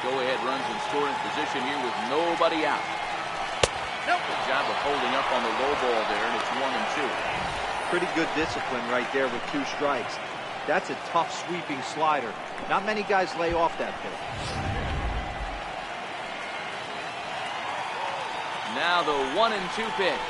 Go-ahead runs in scoring position here with nobody out. Good job of holding up on the low ball there, and it's 1-2. Pretty good discipline right there with 2 strikes. That's a tough sweeping slider. Not many guys lay off that pitch. Now the 1-2 pitch.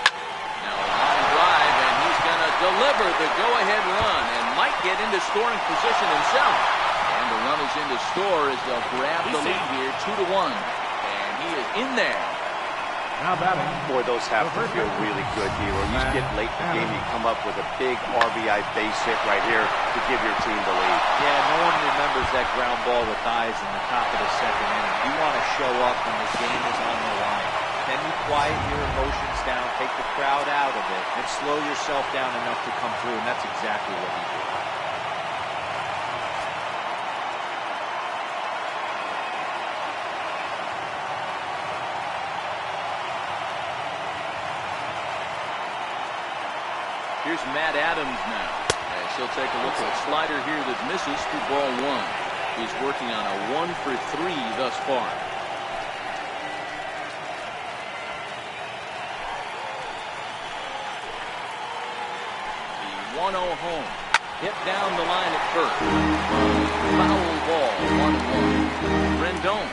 Now a line drive, and he's going to deliver the go-ahead run and might get into scoring position himself. And the run is in to score as they'll grab the lead here, 2-1. And he is in there. Now batting. Boy, those have to feel really good, Hero. You get late in the game, you come up with a big RBI base hit right here to give your team the lead. Yeah, no one remembers that ground ball with eyes in the top of the second inning. You want to show up when the game is on the line. Then you quiet your emotions down, take the crowd out of it, and slow yourself down enough to come through, and that's exactly what he did. Here's Matt Adams now. As he'll take a look at a slider here that misses to ball 1. He's working on a 1-for-3 thus far. The 1-0 home. Hit down the line at first. Foul ball, 1-1. Rendon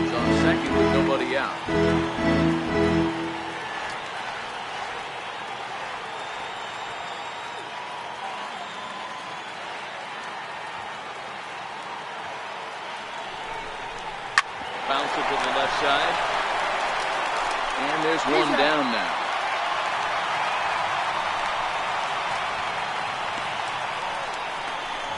is on second with nobody out. Bounce it to the left side. And there's one down now.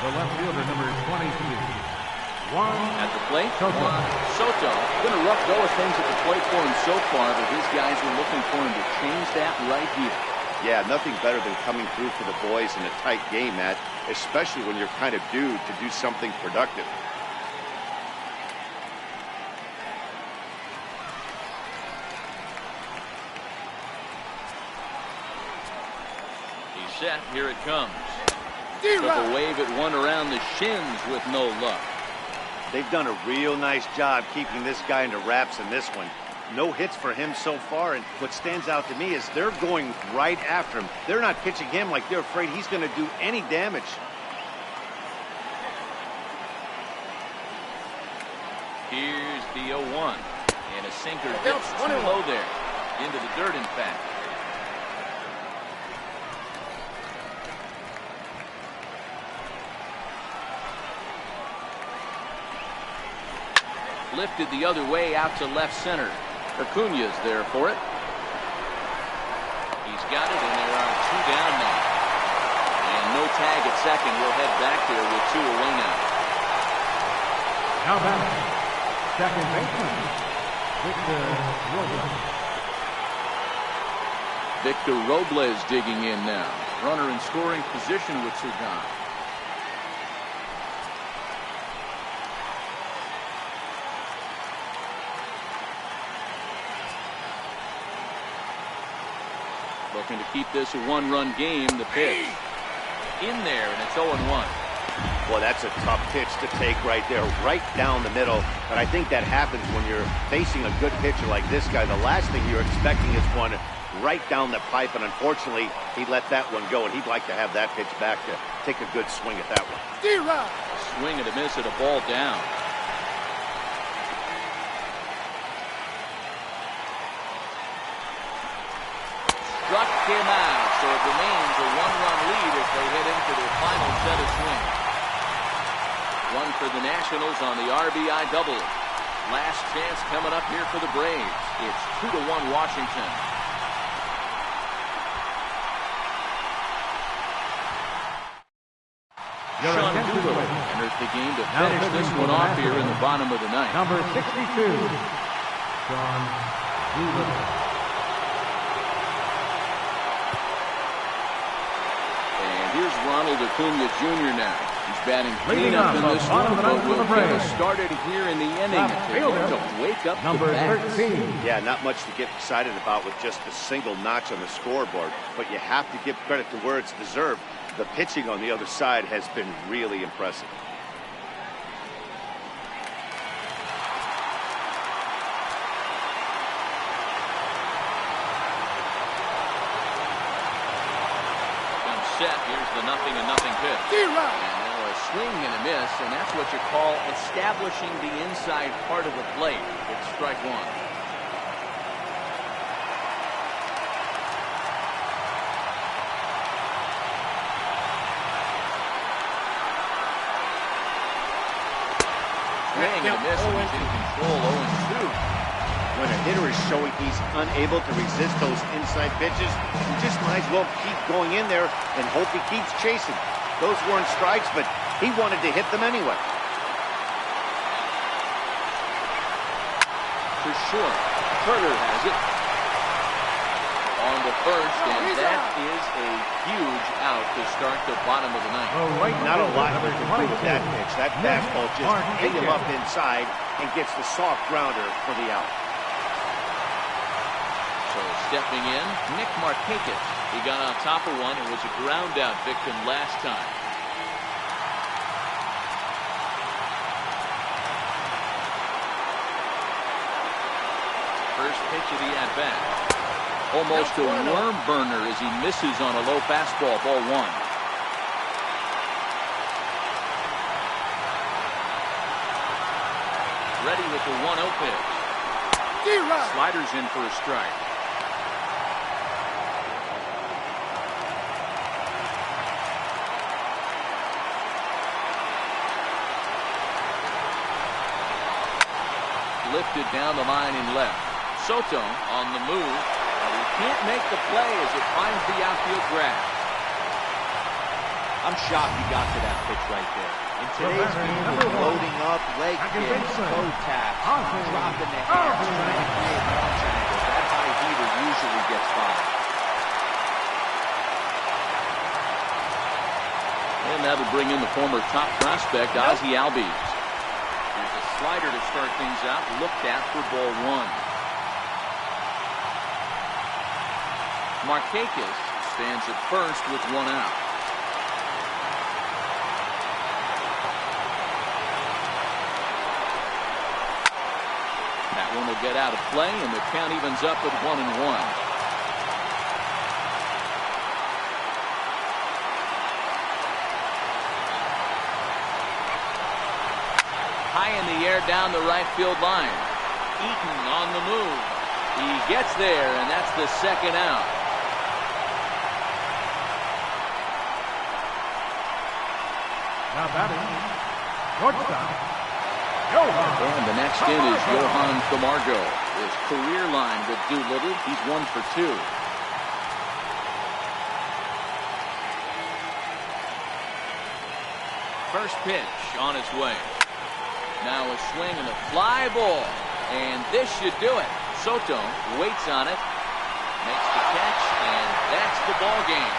The left fielder, number 23. At the plate, Juan Soto. Been a rough go of things at the plate for him so far, but his guys were looking for him to change that right here. Yeah, nothing better than coming through for the boys in a tight game, Matt, especially when you're kind of due to do something productive. He's set. Here it comes. Took a wave at one around the shins with no luck. They've done a real nice job keeping this guy into wraps in this one. No hits for him so far, and what stands out to me is they're going right after him. They're not pitching him like they're afraid he's going to do any damage. Here's the 0-1. And a sinker dips too low there. Into the dirt, in fact. Lifted the other way out to left center. Acuña's there for it. He's got it, and there are 2 down now. And no tag at second. We'll head back there with 2 away now. Now back, second baseman, Victor Robles. Victor Robles digging in now. Runner in scoring position with 2 gone. Looking to keep this a 1-run game. The pitch in there, and it's 0-1. Well, that's a tough pitch to take right there, right down the middle. But I think that happens when you're facing a good pitcher like this guy. The last thing you're expecting is one right down the pipe, and unfortunately, he let that one go, and he'd like to have that pitch back to take a good swing at that one. Swing and a miss at a ball down. Struck him out, so it remains a 1-run lead as they head into their final set of swings. One for the Nationals on the RBI double. Last chance coming up here for the Braves. It's 2-1 Washington. Sean Doolittle enters the game to finish this one off here in the bottom of the ninth. Number 62, Sean Doolittle. And here's Ronald Acuña Jr. now. He's batting cleanup in this one, but will get us started here in the inning to wake up number the bats. 13. Yeah, not much to get excited about with just a single notch on the scoreboard, but you have to give credit to where it's deserved. The pitching on the other side has been really impressive. Set. Here's the 0-0 pitch. And now a swing and a miss, and that's what you call establishing the inside part of the plate. It's strike 1. Swing and a miss, and he's in control. 0-2. When a hitter is showing he's unable to resist those inside pitches, you just might as well keep going in there and hope he keeps chasing. Those weren't strikes, but he wanted to hit them anyway. For sure. Turner has it. On the first, and that is a huge out to start the bottom of the ninth. Not a lot you can do with that pitch. That fastball just ate him up inside and gets the soft grounder for the out. So stepping in, Nick Marcotte. He got on top of one and was a ground out victim last time. First pitch of the at-bat. Almost a worm burner as he misses on a low fastball, ball 1. Ready with the 1-0 pitch. Sliders in for a strike. Lifted down the line in left. Soto on the move. And he can't make the play as it finds the outfield grass. I'm shocked he got to that pitch right there. In today's game, we're loading up, leg kicks, toe taps, dropping the hands, trying to create launch angles. That high heater usually gets by. And that'll bring in the former top prospect, Ozzie Albies. Here's a slider to start things out, looked at for ball 1. Markakis stands at first with 1 out. That One will get out of play, and the count evens up at 1-1. High in the air down the right field line. Eaton on the move. He gets there, and that's the second out. Now batting, shortstop, Johan. And the next in is Johan Camargo. His career line with Doolittle, he's 1 for 2. First pitch on its way. Now a swing and a fly ball. And this should do it. Soto waits on it, makes the catch, and that's the ball game.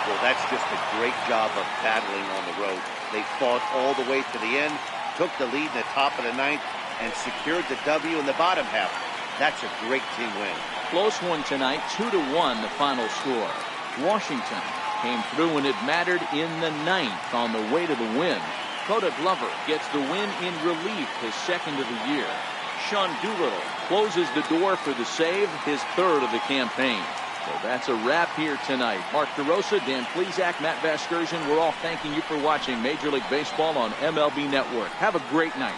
Well, that's just a great job of battling on the road. They fought all the way to the end, took the lead in the top of the ninth, and secured the W in the bottom half. That's a great team win. Close one tonight, 2-1 the final score. Washington came through when it mattered in the ninth on the way to the win. Coda Glover gets the win in relief, his second of the year. Sean Doolittle closes the door for the save, his third of the campaign. So that's a wrap here tonight. Mark DeRosa, Dan Plesac, Matt Vasgersian, we're all thanking you for watching Major League Baseball on MLB Network. Have a great night.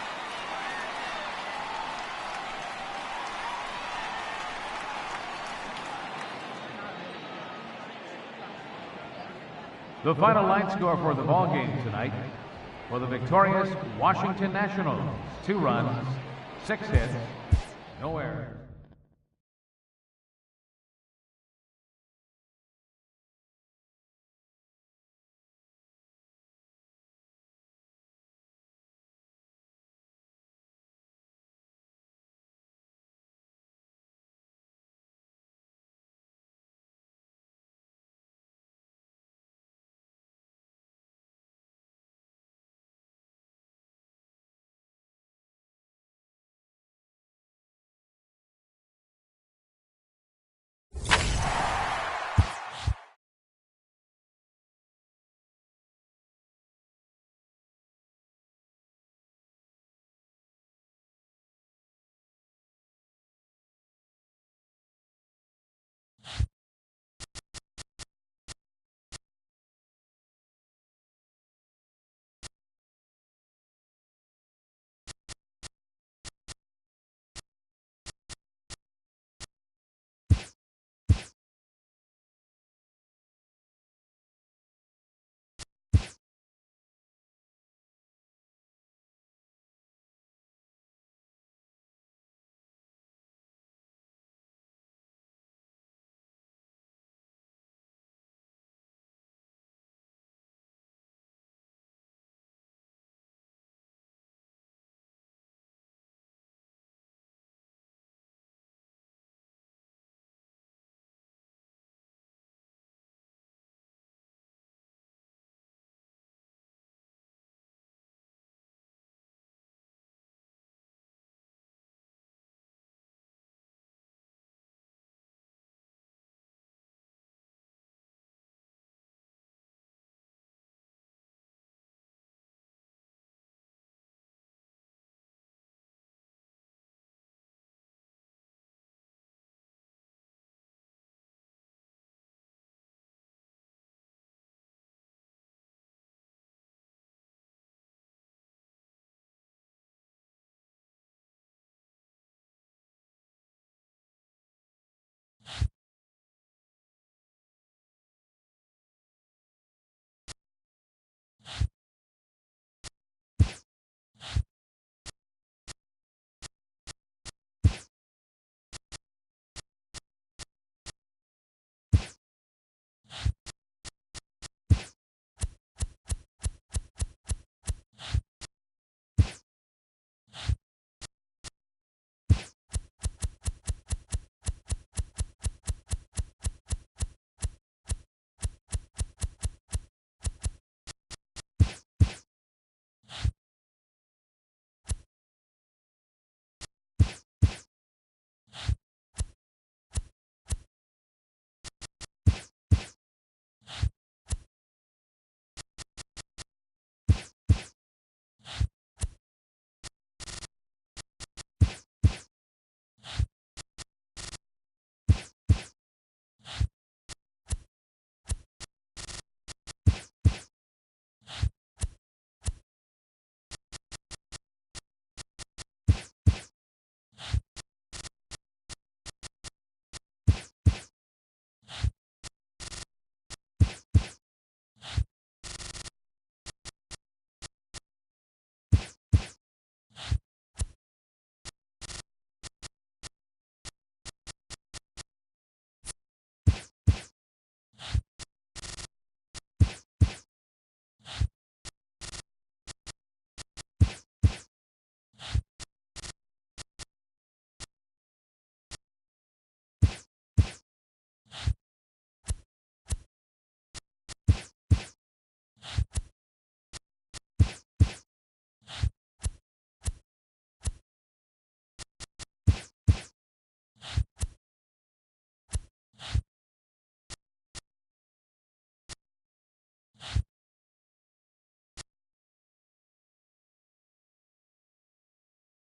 The final line score for the ball game tonight. For the victorious Washington Nationals, 2 runs, 6 hits, no errors.